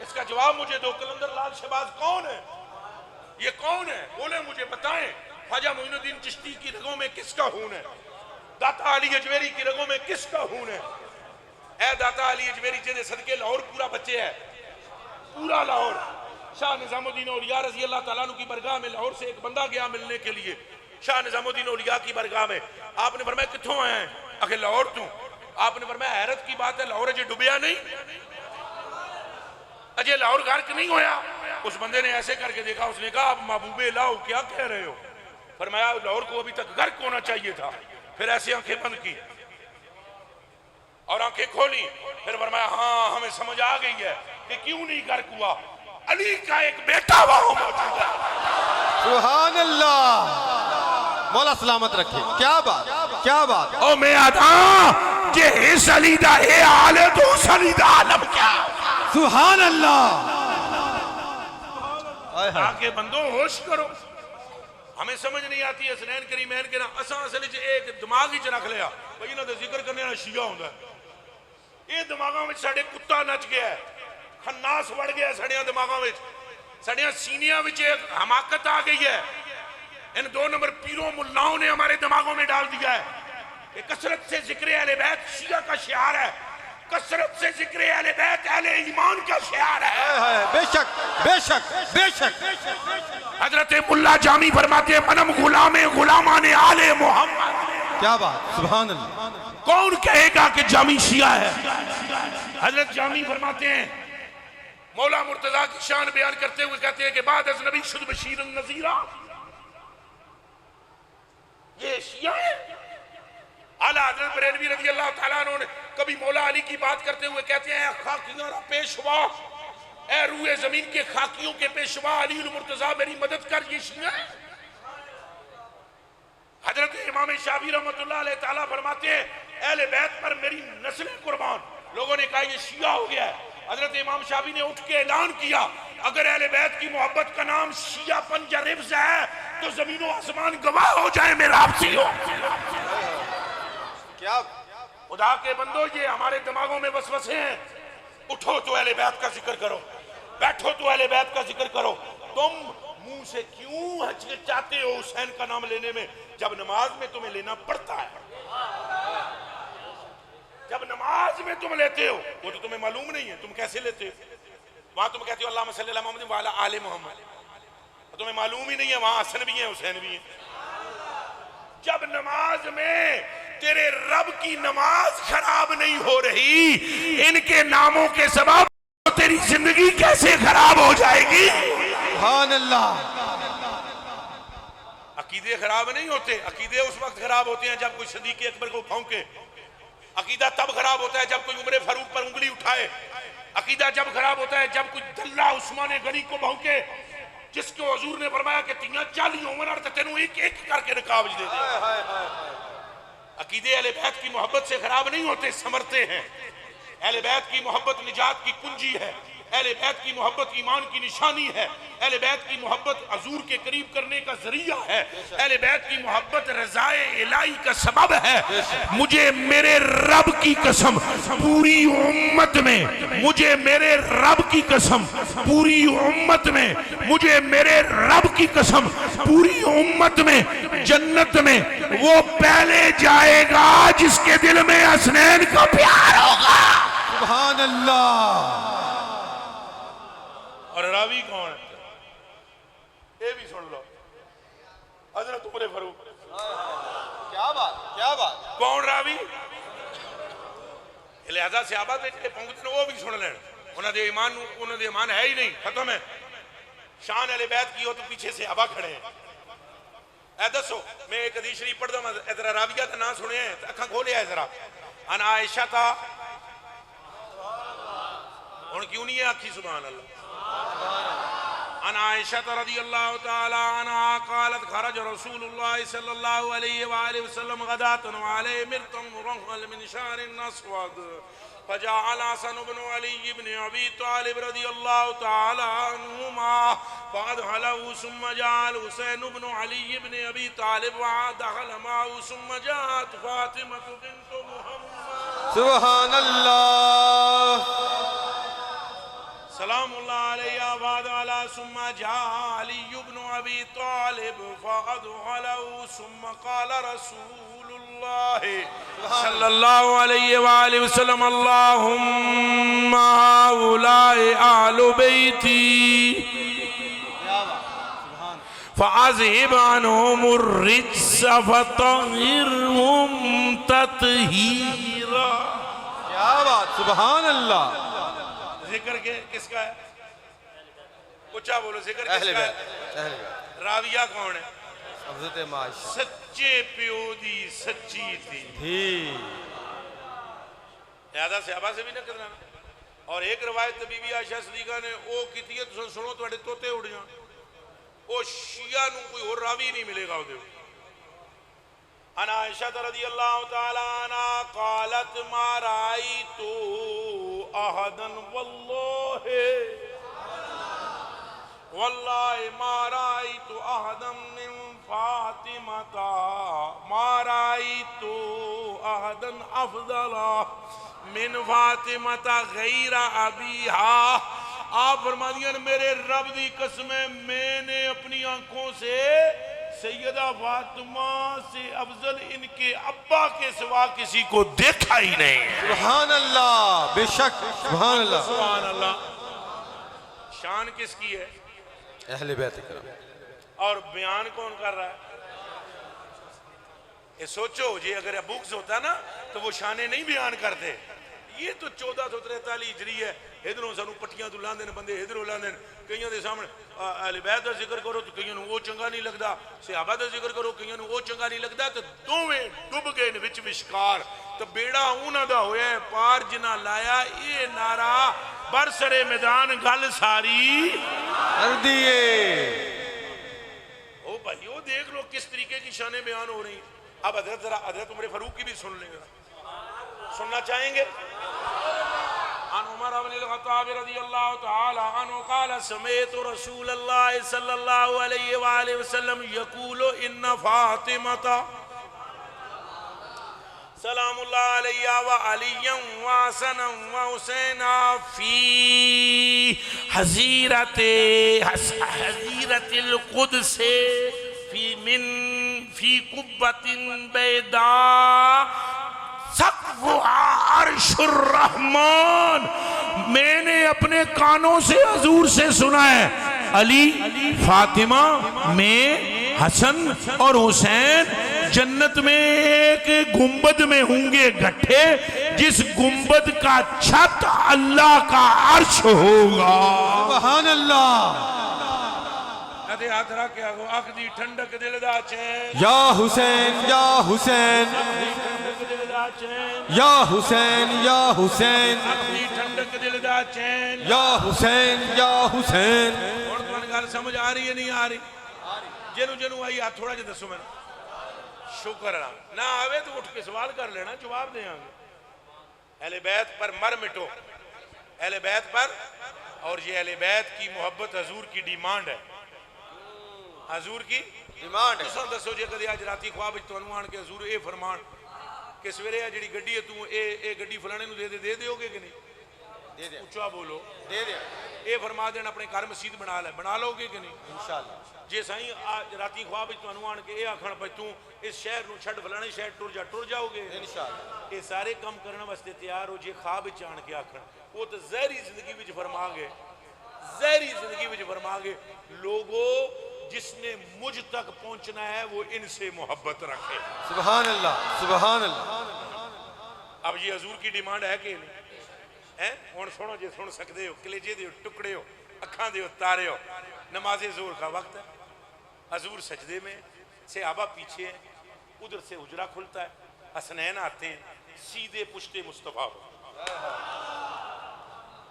اس کا جواب مجھے دو. قلندر لال شہباز کون ہے؟ یہ کون ہے؟ بولیں مجھے بتائیں. خواجہ معین الدین چشتی کی رگوں میں کس کا خون ہے؟ داتا علی اجمیری کی رگوں میں کس کا خون ہے؟ اے داتا علی اجمیری جنہیں صدقے لاہور پورا بچے ہے پورا لاہور شاہ نظام الدین اولیاء رضی اللہ تعالیٰ عنہ کی برگاہ میں لاہور سے ایک بندہ گیا ملنے کے لیے، شاہ نظام الدین اولیاء کی برگاہ میں. آپ نے فرمایا کتھوں آیا ہیں؟ اکھے لاہور تو. آپ نے فرمایا حیرت کی بات ہے لاہور اجے ڈوبیا نہیں، اجے لاہور غرق نہیں ہویا. اس بندے نے ایسے کر کے دیکھا، اس نے کہا آپ محبوب الہ کیا کہہ رہے ہو؟ فرمایا لاہور کو ابھی تک غرق ہونا چاہیے تھا. پھر ایسے آنکھیں بند کی اور آنکھیں کھولی، پھر فرمایا ہاں ہمیں سمجھ آ گئی ہے کہ کیوں نہیں غرق ہوا. علی کا ایک بیٹا وہاں موجود ہے. سبحان اللہ، مولا سلامت رکھے. کیا بات، کیا بات. او میں آدھا کہ اس علی دا اے آلے تو اس علی دا عالم کیا. سبحان اللہ. آگے بندوں ہوش کرو. ہمیں سمجھ نہیں آتی حسنین کریمین کے نام اساں اصلی چ ایک دماغ ہی چ رکھ لیا بھئی انہاں دے ذکر کرنے والا شیعہ ہوندا ہے. یہ دماغاں وچ ساڈے کتا نچ گیا ہے، خناس وڑ گیا ہے ساڈیاں دماغاں وچ، ساڈیاں سینیاں وچ ایک حماقت آ گئی ہے. ان 2 نمبر پیروں ملاؤں نے ہمارے دماغوں میں ڈال دیا ہے کہ کثرت سے ذکر اہل بیت شیعہ کا شعار ہے، کثرت سے ذکر اہل بیت اہل ایمان کا شعار ہے. بے شک بے شک بے شک. حضرت ملا جامی فرماتے ہیں منم غلام غلامان آل محمد. کیا بات. سبحان اللہ. کون کہے گا کہ جامی شیعہ ہے؟ حضرت جامی فرماتے ہیں مولا مرتضیٰ کی شان بیان کرتے ہوئے کہتے ہیں کہ بعد از نبی شد بشیر النذیرہ، یہ شیعہ ہے. اعلیٰ حضرت بریلوی رضی اللہ تعالیٰ عنہ نے کبھی مولا علی کی بات کرتے ہوئے کہتے ہیں اے خاکیوں را پیشوا، اے روئے زمین کے خاکیوں کے پیشوا علی المرتضیٰ میری مدد کر. یہ شیعہ ہے. حضرت امام شافعی رحمۃ اللہ علیہ تعالیٰ فرماتے ہیں اہل بیت پر میری نسلیں قربان. لوگوں نے کہا یہ شیعہ ہو گیا ہے. حضرت امام شافعی نے اٹھ کے اعلان کیا اگر اہل بیت کی محبت کا نام شیعہ پنجہ رفظ ہے تو زمین و آسمان گواہ ہو جائے میرا آپسی ہو. کیا خدا کے بندو یہ ہمارے دماغوں میں وسوسے ہیں. اٹھو تو اہل بیت کا ذکر کرو، بیٹھو تو اہل بیت کا ذکر کرو. تم منہ سے کیوں ہچکچاتے ہو حسین کا نام لینے میں جب نماز میں تمہیں لینا پڑتا ہے؟ جب نماز میں تم لیتے ہو وہ تو تمہیں معلوم نہیں ہے تم کیسے لیتے ہو. وہاں تم کہتے ہو اللہم صلی اللہ محمد وعلی آل محمد، تمہیں معلوم ہی نہیں ہے وہاں حسن بھی ہیں حسین بھی ہیں. جب نماز میں تیرے رب کی نماز خراب نہیں ہو رہی، ان کے ناموں کے سبب تیری زندگی کیسے خراب ہو جائے گی؟ سبحان اللہ. عقیدے خراب نہیں ہوتے، عقیدے اس وقت خراب ہوتے ہیں جب کوئی صدیق اکبر کو پھونکے. عقیدہ تب خراب ہوتا ہے جب کوئی عمر فاروق پر انگلی اٹھائے. عقیدہ جب خراب ہوتا ہے جب کوئی دلہ عثمان غنی کو بھونکے جس کو حضور نے فرمایا کہ 40 عمر اور تینوں ایک ایک کر کے نقاب دے دے. عقیدے اہل بیت کی محبت سے خراب نہیں ہوتے، سمرتے ہیں. اہل بیت کی محبت نجات کی کنجی ہے، اہل بیت کی محبت ایمان کی نشانی ہے، اہل بیت کی محبت حضور کے قریب کرنے کا ذریعہ ہے، اہل بیت کی محبت رضائے الہی کا سبب ہے. مجھے میرے رب کی قسم پوری امت میں، مجھے میرے رب کی قسم پوری امت میں، مجھے میرے رب کی قسم پوری امت میں جنت میں وہ پہلے جائے گا جس کے دل میں حسنین کا پیار ہوگا. سبحان اللہ. اور راوی کون ہے؟ یہ بھی سن لو، حضرت عمر فاروق. کیا بات کیا بات. کون راوی؟ لہذا صحابہ تے جڑے پہنچتے وہ بھی سن لین. انہاں دے ایمان ہے ہی نہیں، ختم ہے. شان اہل بیت کی ہو تو پیچھے صحابہ کھڑے ہیں. اے دسو میں ایک حدیث شریف پڑھ دوں، ذرا راویہ کا نام سنے ہیں اکھاں کھولے ہے ذرا. ان عائشہ تھا ہن کیوں نہیں ہے آکھی سبحان اللہ. عن عائشة رضی اللہ تعالی عنہ قالت خرج رسول اللہ صلی اللہ علیہ وآلہ وسلم غداة وعليه مرطم مرهل من شعر اسود فجاء الحسن بن علي بن ابي طالب رضی اللہ تعالی عنہما فادخله ثم جاء الحسين بن علي بن ابي طالب ودخل معه ثم جاءت فاطمة بنت محمد. سبحان اللہ. سلام اللہ علیہ وعد علی ثم جاء علي بن أبي طالب فأدخله ثم قال رسول الله صلى الله عليه وآله وسلم اللهم هؤلاء أهل بيتي فأذهب عنهم الرجس فطهرهم تطہیرا. کیا بات، سبحان اللہ. ذکر کس کا ہے؟ اچھا بولو، ذکر کس کا ہے؟ راویہ کون ہے؟ حضرت معاش سچے پیو دی سچی تھی. لہذا صحابہ سے بھی نہ کرنا. اور ایک روایت بی بی عائشہ صدیقہ نے او کیتی ہے، تو سنو تو اڑے توتے اڑ جان. او شیعہ نو کوئی اور راوی نہیں ملے گا ہو دے. انا عائشہ رضی اللہ تعالی عنہ قالت ما رأيت احدا والله ما رأيت احدا من فاطمة ما رأيت احدا افضل من فاطمة غیر ابیہا. آپ فرما دیا میرے رب دی قسم میں نے اپنی آنکھوں سے سیدہ فاطمہ سے افضل ان کے ابا کے سوا کسی کو دیکھا ہی نہیں. سبحان اللہ، بے شک سبحان اللہ. سبحان اللہ. شان کس کی ہے؟ اہل بیت کرام. اور بیان کون کر رہا ہے؟ یہ سوچو جی اگر بکس ہوتا نا تو وہ شانے نہیں بیان کرتے. یہ تو 1443 ہجری ہے. ادھروں سانو پٹیاں تو لاندے بندے، ادھروں لاندے کئیاں دے سامنے اہل بیت دا ذکر کرو تو کئیاں نو وہ چنگا نہیں لگدا، صحابہ دا ذکر کرو کئیاں نو وہ چنگا نہیں لگدا. تو دوویں ڈب گئے نے وچ وشکار. تو بیڑا انہاں دا ہویا ہے پار جنہ لایا اے نعرہ برسر میدان گل ساری کر دیے. او بھائی وہ دیکھ لو کس طریقے کی شانیں بیان ہو رہی ہیں. اب حضرت عمر فاروق کی بھی سن لیں گے. سننا چاہیں گے؟ عن عمر بن الخطاب رضی اللہ تعالی عنہ قال سمعت رسول اللہ صلی اللہ علیہ وآلہ وسلم یقول ان فاطمة سلام اللہ علیہ وعلی وحسن وحسین فی حزیرت القدس فی قبت بیداء سقفها عرش الرحمن. میں نے اپنے کانوں سے حضور سے سنا ہے علی، فاطمہ میں، حسن اور حسین جنت میں ایک گنبد میں ہوں گے گٹھے، جس گنبد کا چھت اللہ کا عرش ہوگا. سبحان اللہ. ادھے ہاتھ رکھ کے آگو آنکھ دی ٹھنڈک دل دا چین یا حسین یا حسین یا حسین یا حسین اپنی ٹھنڈک دل دا چین یا حسین یا حسین. اور تمہیں گل سمجھ آ رہی ہے نہیں آ رہی؟ جنو آئی ہاتھ تھوڑا جا دسو میں شکر نہ آوے تو اٹھ کے سوال کر لینا، جواب دیں آگے. اہل بیت پر مر مٹو، اہل بیت پر. اور یہ اہل بیت کی محبت حضور کی ڈیمانڈ ہے. حضور کی ڈیمانڈ ہے. دسو جی کدی اج راتی خواب وچ تانوں آن کے حضور اے فرمان کہ سویرے آ جڑی گڈی ہے تو اے گڈی فلانے نو دے دیو گے کہ نہیں؟ دے دے. اچھا بولو. دے دے. اے فرما دین اپنے گھر مسجد بنا لو گے کہ نہیں؟ انشاءاللہ. جے سائیں آج راتی خواب وچ تانوں آن کے اے آکھن پے تو اس شہر نو چھڈ فلانے شہر ٹر جاؤ گے انشاءاللہ. اے سارے کم کرنے واسطے تیار ہو جے خواب وچ آن کے آکھن. وہ تو ظاہری زندگی وچ فرما گے، ظاہری زندگی وچ فرما گے لوگو جس نے مجھ تک پہنچنا ہے وہ ان سے محبت رکھے. سبحان اللہ سبحان اللہ. اب یہ حضور کی ڈیمانڈ ہے کہ نہیں؟ ہوں سنو جی سن سکتے ہو، کلیجے دے ٹکڑے ہو، اکھاں دے تارے ہو. نماز ظہر کا وقت ہے، حضور سجدے میں، صحابہ پیچھے ہیں، ادھر سے حجرہ کھلتا ہے، حسنین آتے ہیں، سیدھے پشتے مصطفیٰ پر،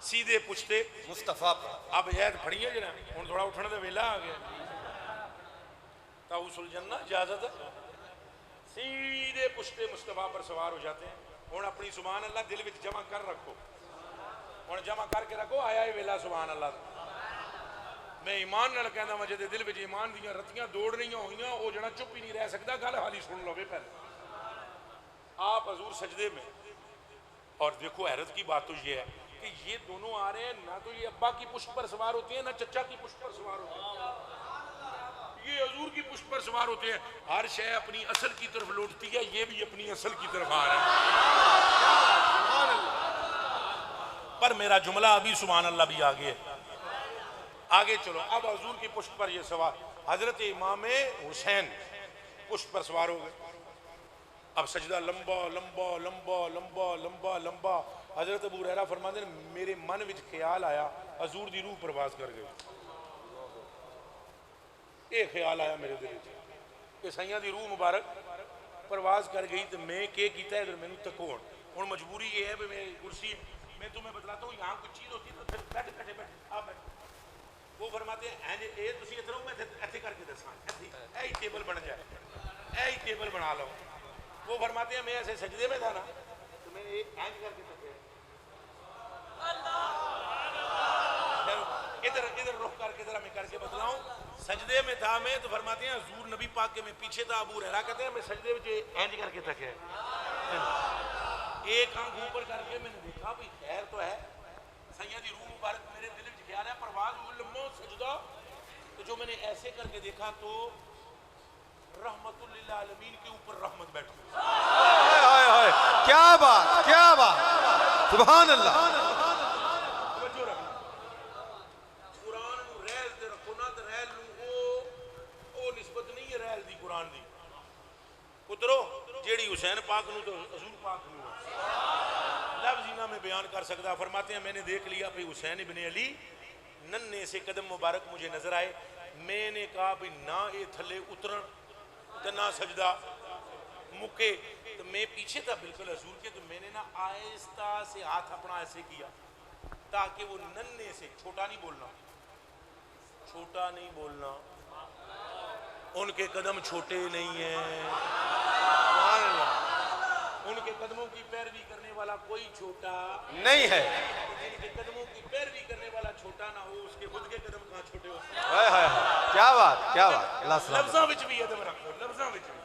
سیدھے پشتے مصطفیٰ پر. اب عید پڑھی ہے جنا ہوں تھوڑا اٹھنے کا ویلا آ گیا. تاؤس الجنہ اجازت ہے. سیدھے پشتے مصطفیٰ پر سوار ہو جاتے ہیں. ہوں اپنی سبحان اللہ دل وچ جمع کر رکھو، ہوں جمع کر کے رکھو آیا ہے ویلا سبحان اللہ. میں ایمان نال کہندا ہاں جے دل وچ ایمان دیاں رتیاں دوڑ رہیاں ہوئیاں او جڑا چپ ہی نہیں رہ سکدا. گل حالی سن لو پہلے. آپ حضور سجدے میں، اور دیکھو حیرت کی بات تو یہ ہے کہ کہ یہ دونوں آ رہے ہیں، نہ تو یہ ابا کی پشت پر سوار ہوتے ہیں نہ چچا کی پشت پر سوار ہوتے ہیں، یہ حضور کی پشت پر سوار ہوتے ہیں. ہر شے اپنی اصل کی طرف لوٹتی ہے، یہ بھی اپنی اصل کی طرف آ رہے ہیں. پر میرا جملہ ابھی سبحان اللہ بھی آگے ہے. آگے چلو. اب حضور کی پشت پر یہ سوار حضرت امام حسین پشت پر سوار ہو گئے. اب سجدہ لمبا لمبا لمبا لمبا لمبا لمبا. حضرت ابو ہریرہ فرماتے ہیں میرے من وچ خیال آیا حضور دی روح پرواز کر گئی. یہ خیال آیا میرے دل وچ کہ سیاں دی روح مبارک پرواز کر گئی تو میں کیا کیتا ہے ادھر مینوں تکو. ہن مجبوری یہ ہے کہ میں کرسی میں تمہیں بتلاتا ہوں یہاں کچھ چیز ہوتی ہے تو بیٹھ بیٹھے بیٹھے آپ بیٹھ. وہ فرماتے ہیں اے تسی ادھر میں ایتھے کر کے دساں ایتھے اے ٹیبل بن جائے اے ٹیبل بنا لو. وہ فرماتے ہیں میں ایسے سجدے میں تھا نا تو میں ایک اینج کر کے تکے ادھر ادھر رخ کر کے ذرا میں کر کے بتلاؤں. سجدے میں تھا میں تو فرماتے ہیں حضور نبی پاک کے میں پیچھے تھا. ابو ہریرہ کہتے ہیں میں سجدے میں اینج کر کے تکے ایک آنکھ اوپر کر کے میں نے دیکھا بھی خیر تو ہے سیاں دی روح مبارک میرے دل وچ خیال ہے پرواز ہو لمبا سجدہ. تو جو میں نے ایسے کر کے دیکھا تو رحمت للعالمین کے اوپر رحمت بیٹھی. کیا بات کیا بات سبحان اللہ. قرآن نو ریل تے رکھو نا تے ریل نو او نسبت نہیں ہے ریل دی قرآن دی پترو جیڑی حسین پاک نو تو حضور پاک نو لفظ نہ میں بیان کر سکتا. فرماتے ہیں میں نے دیکھ لیا کہ حسین ابن علی ننھے سے قدم مبارک مجھے نظر آئے. میں نے کہا بھی نہ یہ تھلے اترن تو نہ سجدہ مکے. تو میں پیچھے تھا بالکل حضور کے تو میں نے نا آہستہ سے ہاتھ اپنا ایسے کیا تاکہ وہ ننھے سے چھوٹا نہیں بولنا چھوٹا نہیں بولنا ان کے قدم چھوٹے نہیں ہیں. ان کے قدموں کی پیروی کرنے والا کوئی چھوٹا نہیں ہے. ان کے قدموں کی پیروی کرنے والا چھوٹا نہ ہو اس کے خود کے قدم کہاں چھوٹے ہو. کیا بات کیا بات. اللہ سلام. لفظاں وچ بھی ادب رکھو لفظاں وچ بھی.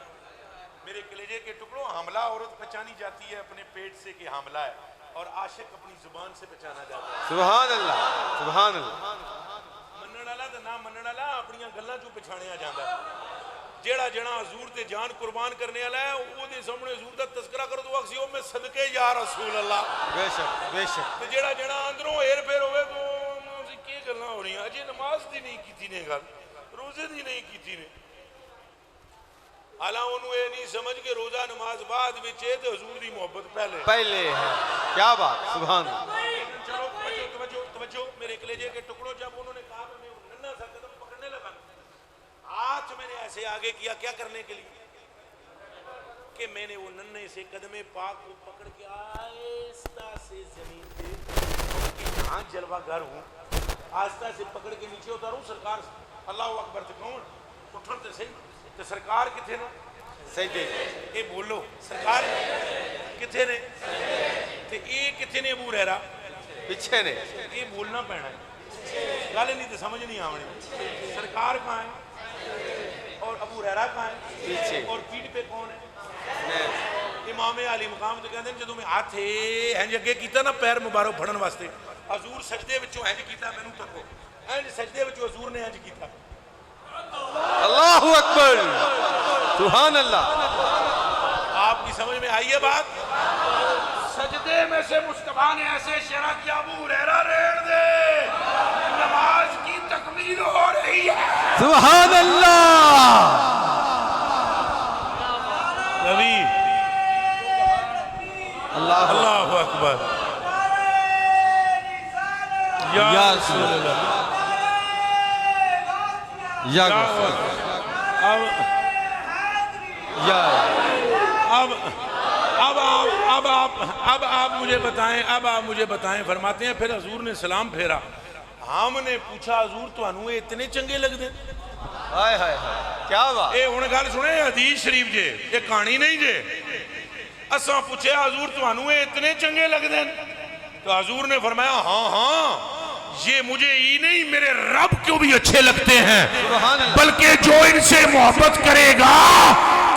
میرے کلیجے کے ٹکڑوں حاملہ عورت پہچانی جاتی ہے اپنے پیٹ سے کہ حاملہ ہے اور عاشق اپنی زبان سے پہچانا جاتا ہے. سبحان اللہ سبحان اللہ. منن والا تے نہ منن والا اپنی گلاں چوں پہچانیا جاندا ہے. جیڑا جنا حضور تے جان قربان کرنے والا ہے او دے سامنے حضور دا تذکرہ کرو تو اکسی او میں صدقے یا رسول اللہ. بے شک بے شک. تے جیڑا جنا اندروں ہیر پھیر ہوے تو اسی کی گلاں ہو رہی ہیں اجے نماز دی نہیں کیتی نے گل روزے دی نہیں کیتی نے. حالاں انہوں یہ نہیں سمجھ کہ روزہ نماز بعد وچ ہے تے حضور دی محبت پہلے ہے. کیا بات سبحان اللہ. چلو توجہ توجہ میرے کلیجے کے ٹکڑوں. جب انہوں نے کہا کہ میں ننھا سا قدم پکڑنے لگا ہاتھ میں نے ایسے آگے کیا کیا کرنے کے لیے کہ میں نے وہ ننھے سے قدم پاک کو پکڑ کے آہستہ سے زمین پہ کہ جہاں جلوہ گر ہوں آہستہ سے پکڑ کے نیچے اتاروں. سرکار اللہ اکبر تے کون اٹھن تے صحیح تے سرکار کتھے نے سجدے. اے بولو سرکار کتھے نے تے اے کتھے نے. ابو ہریرہ پیچھے نے. یہ بولنا پینا ہے گل نہیں تو سمجھ نہیں آنی. سرکار کہاں ہے اور ابو ہریرہ کہاں ہے پیچھے اور پیٹھ پہ کون ہے. امام علی مقام تو کہتے ہیں جدوں میں ہاتھ انج اگے کیتا نا پیر مبارک پھڑن واسطے حضور سجدے وچوں انج کیتا مینوں تکو انج سجدے وچوں حضور نے انج کیتا. اللہ اکبر سبحان اللہ. آپ کی سمجھ میں آئی ہے بات. سجدے میں سے مصطفیٰ نے ایسے اشارہ کیا ابو ہریرہ ریڑ دے نماز کی تکمیل ہو رہی ہے. سبحان اللہ. نبی اللہ اکبر یا رسول اللہ. یا اب آپ مجھے بتائیں فرماتے ہیں پھر حضور نے سلام پھیرا. ہم نے پوچھا حضور تو انہوں اتنے چنگے لگ دیں. کیا بات. اے ہن گل سنے حدیث شریف جے یہ کہانی نہیں جے. اساں پوچھے حضور تو انہوں اتنے چنگے لگ دیں تو حضور نے فرمایا ہاں ہاں یہ مجھے ہی نہیں میرے رب کو بھی اچھے لگتے ہیں بلکہ جو ان سے محبت کرے گا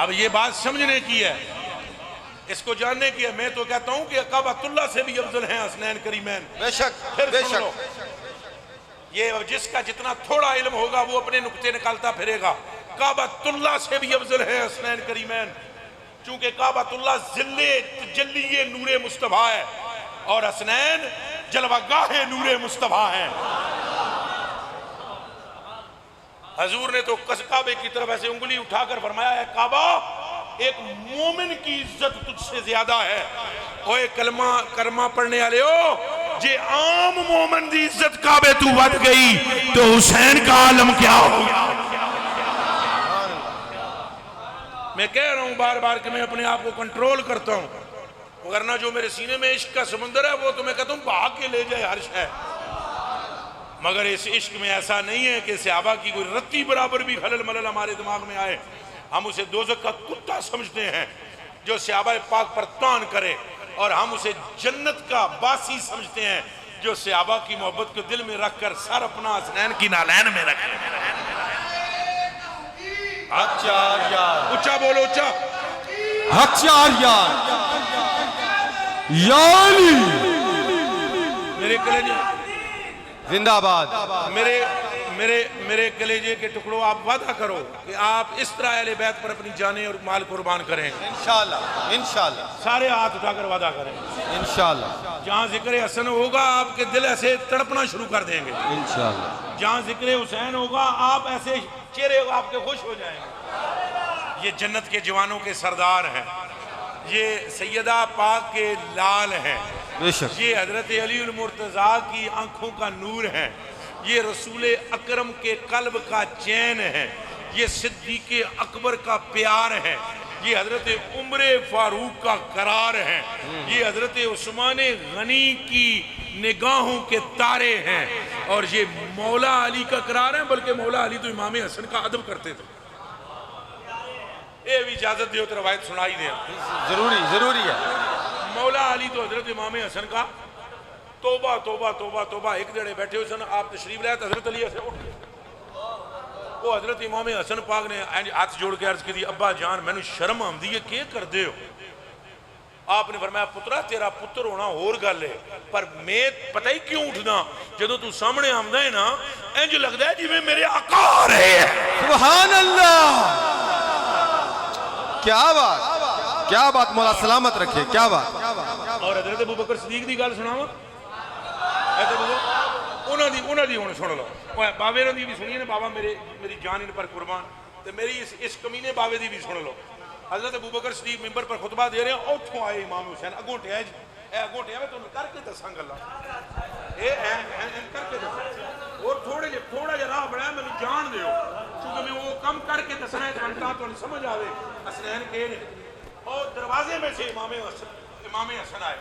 اب یہ بات سمجھنے کی ہے، اس کو جاننے کی ہے. میں تو کہتا ہوں کہ کعبۃ اللہ سے بھی افضل ہیں حسنین کریمین. بے شک پھر بے سن شک. لو، یہ جس کا جتنا تھوڑا علم ہوگا وہ اپنے نقطے نکالتا پھرے گا. کعبۃ اللہ سے بھی افضل ہے حسنین کریمین، چونکہ کعبۃ اللہ تجلی نور مصطفیٰ ہے اور حسنین جلوہ گاہ نور مصطفیٰ ہیں. حضور نے تو کعبے کی طرف ایسے انگلی اٹھا کر فرمایا ہے کعبہ ایک مومن کی عزت تجھ سے زیادہ ہے. اوے کلمہ پڑھنے والے ہو، جے عام مومن دی عزت کعبے تو ود گئی تو حسین کا عالم کیا ہوگا. میں کہہ رہا ہوں بار بار کہ میں اپنے آپ کو کنٹرول کرتا ہوں، ورنہ جو میرے سینے میں عشق کا سمندر ہے وہ تو میں کہتا ہوں بہا کے لے جائے عرش ہے. مگر اس عشق میں ایسا نہیں ہے کہ صحابہ کی کوئی رتی برابر بھی خلل ملل ہمارے دماغ میں آئے. ہم اسے دوزخ کا کتا سمجھتے ہیں جو صحابہ پاک پر طعن کرے، اور ہم اسے جنت کا باسی سمجھتے ہیں جو صحابہ کی محبت کو دل میں رکھ کر سر اپنا حسنین کی نالین میں رکھے. اچھا بولو اچھا. حق یار یالی میرے کلیجے زندہ باد. میرے کلیجے کے ٹکڑوں آپ وعدہ کرو کہ آپ اس طرح اہل بیت پر اپنی جانیں اور مال قربان کریں. انشاءاللہ انشاءاللہ سارے ہاتھ اٹھا کر وعدہ کریں. انشاءاللہ جہاں ذکر حسن ہوگا آپ کے دل ایسے تڑپنا شروع کر دیں گے. انشاءاللہ جہاں ذکر حسین ہوگا آپ ایسے چہرے آپ کے خوش ہو جائیں گے. یہ جنت کے جوانوں کے سردار ہیں، یہ سیدہ پاک کے لال ہیں، بے شک. یہ حضرت علی المرتضیٰ کی آنکھوں کا نور ہیں، یہ رسول اکرم کے قلب کا چین ہے، یہ صدیق اکبر کا پیار ہے، یہ حضرت عمر فاروق کا قرار ہے، یہ حضرت عثمان غنی کی نگاہوں کے تارے ہیں، اور یہ مولا علی کا قرار ہے. بلکہ مولا علی تو امام حسن کا ادب کرتے تھے. یہ بھی اجازت دیو تو روایت سنائی دیں. ضروری ہے. مولا علی تو حضرت امام حسن کا توبہ توبہ توبہ توبہ. ایک جڑے بیٹھے ہوئے سن، آپ تشریف لائے، حضرت علی ایسے اٹھ گئے. وہ حضرت امام حسن پاک نے ہاتھ جوڑ کے عرض کی دی ابا جان میں نے شرم آمدی ہے کہ کر دے ہو. آپ نے فرمایا پترا تیرا پتر ہونا اور گل ہے، پر میں پتہ ہی کیوں اٹھنا جدو تو سامنے آمدہ ہے نا انج لگتا ہے جی میں میرے آقا آ رہے ہیں. سبحان اللہ. کیا بات مولا سلامت رکھے. کیا بات. اور حضرت ابوبکر صدیق دی گل سناواں. انہاں دی ہن سن لو. باوے دی بھی سنیے نا، بابا میری جان ان پر قربان. تے میری اس کمینے باوے دی بھی سن لو. حضرت ابوبکر صدیق ممبر پر خطبہ دے رہے ہیں، اوتھوں آئے امام حسین اگوٹے ہے جی. اے اگوٹے ہے میں تمہیں کر کے دساں گلا. اے کر کے دساں. اور تھوڑا جہا راہ بڑا ہے میں جان دیو، کیونکہ میں وہ کم کر کے دسنا ہے تو تو سمجھ آوے حسنین کے نے. اور دروازے میں سے امام حسن آئے.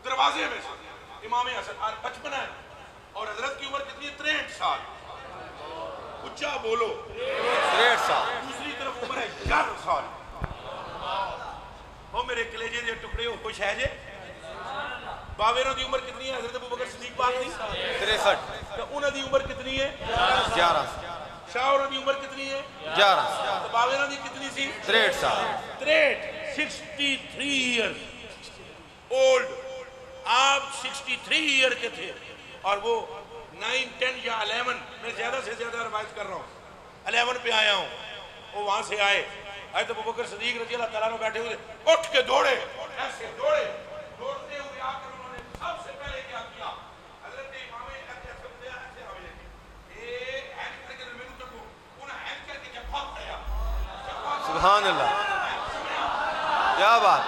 دروازے میں سے امام حسن 55 ہے اور حضرت کی عمر کتنی ہے؟ 63 سال. اچھا بولو 63 سال. دوسری طرف عمر ہے 11 سال. وہ میرے کلیجے دے ٹکڑے ہو خوش ہے جے. باویروں دی عمر کتنی ہے حضرت ابوبکر صدیق پاک دی؟ 63. تو انہاں دی عمر کتنی ہے؟ 11. شاہ اور دی عمر کتنی ہے؟ 11. تو باویروں دی کتنی سی؟ 63 سال. 63 ایئر اولڈ. آپ 63 ایئر کے تھے اور وہ 9 10 یا 11 میں زیادہ سے زیادہ روایت کر رہا ہوں 11 پہ آیا ہوں. وہ وہاں سے آئے. حضرت ابوبکر صدیق رضی اللہ تعالیٰ عنہ بیٹھے ہوئے اٹھ کے دوڑے، ایسے دوڑے. دوڑتے ہوئے آ کر انہوں نے سب سے پہلے کیا کیا؟ حضرت امام ایسے آوے اے ہینڈ کر کے میرے تو انہاں ہینڈ کر کے جب بھاگ پڑیا. سبحان اللہ. کیا بات.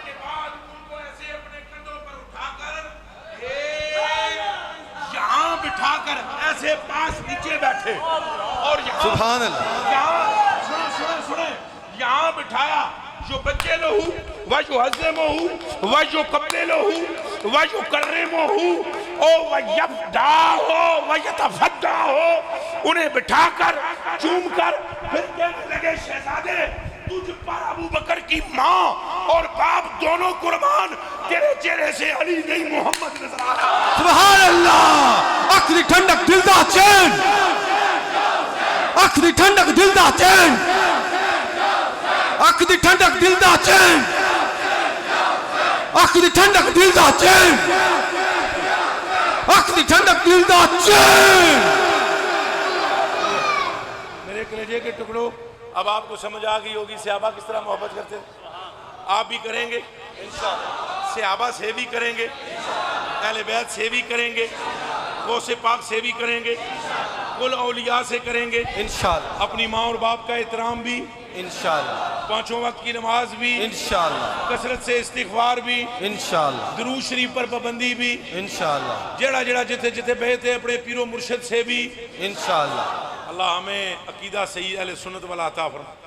کے بعد ان کو ایسے اپنے کندھوں پر اٹھا کر یہاں بٹھا کر ایسے پاس نیچے بیٹھے اور یہاں سبحان اللہ. سنیں یہاں بٹھایا. جو بچے لہو وجو حزمہو وجو قبلے لہو وجو کرمہو او ویبداہو ویتفداہو. انہیں بٹھا کر چوم کر پھر کہنے لگے شہزادے تجھ پر ابو بکر کی ماں اور باپ دونوں قربان، تیرے چہرے سے علی نہیں محمد نظر آ رہا. سبحان اللہ. اکھ دی ٹھنڈک دل دا چین. اکھ دی ٹھنڈک دل دا چین. اکھ دی ٹھنڈک دل دا چین اکھ دی ٹھنڈک دل دا چین اکھ دی ٹھنڈک دل دا چین میرے کلیجے کے ٹکڑوں اب آپ کو سمجھ آ گئی ہوگی صحابہ کس طرح محبت کرتے ہیں آپ بھی کریں گے صحابہ سے بھی کریں گے اہل بیت سے بھی کریں گے غوث پاک سے بھی کریں گے کل اولیاء سے کریں گے انشاءاللہ اپنی ماں اور باپ کا احترام بھی انشاءاللہ پانچوں وقت کی نماز بھی انشاءاللہ کثرت سے استغفار بھی انشاءاللہ درود شریف پر پابندی بھی انشاءاللہ جڑا جڑا جتے جتے بیٹھے اپنے پیر و مرشد سے بھی انشاءاللہ اللہ ہمیں عقیدہ صحیح اہل سنت والا عطا فرمائے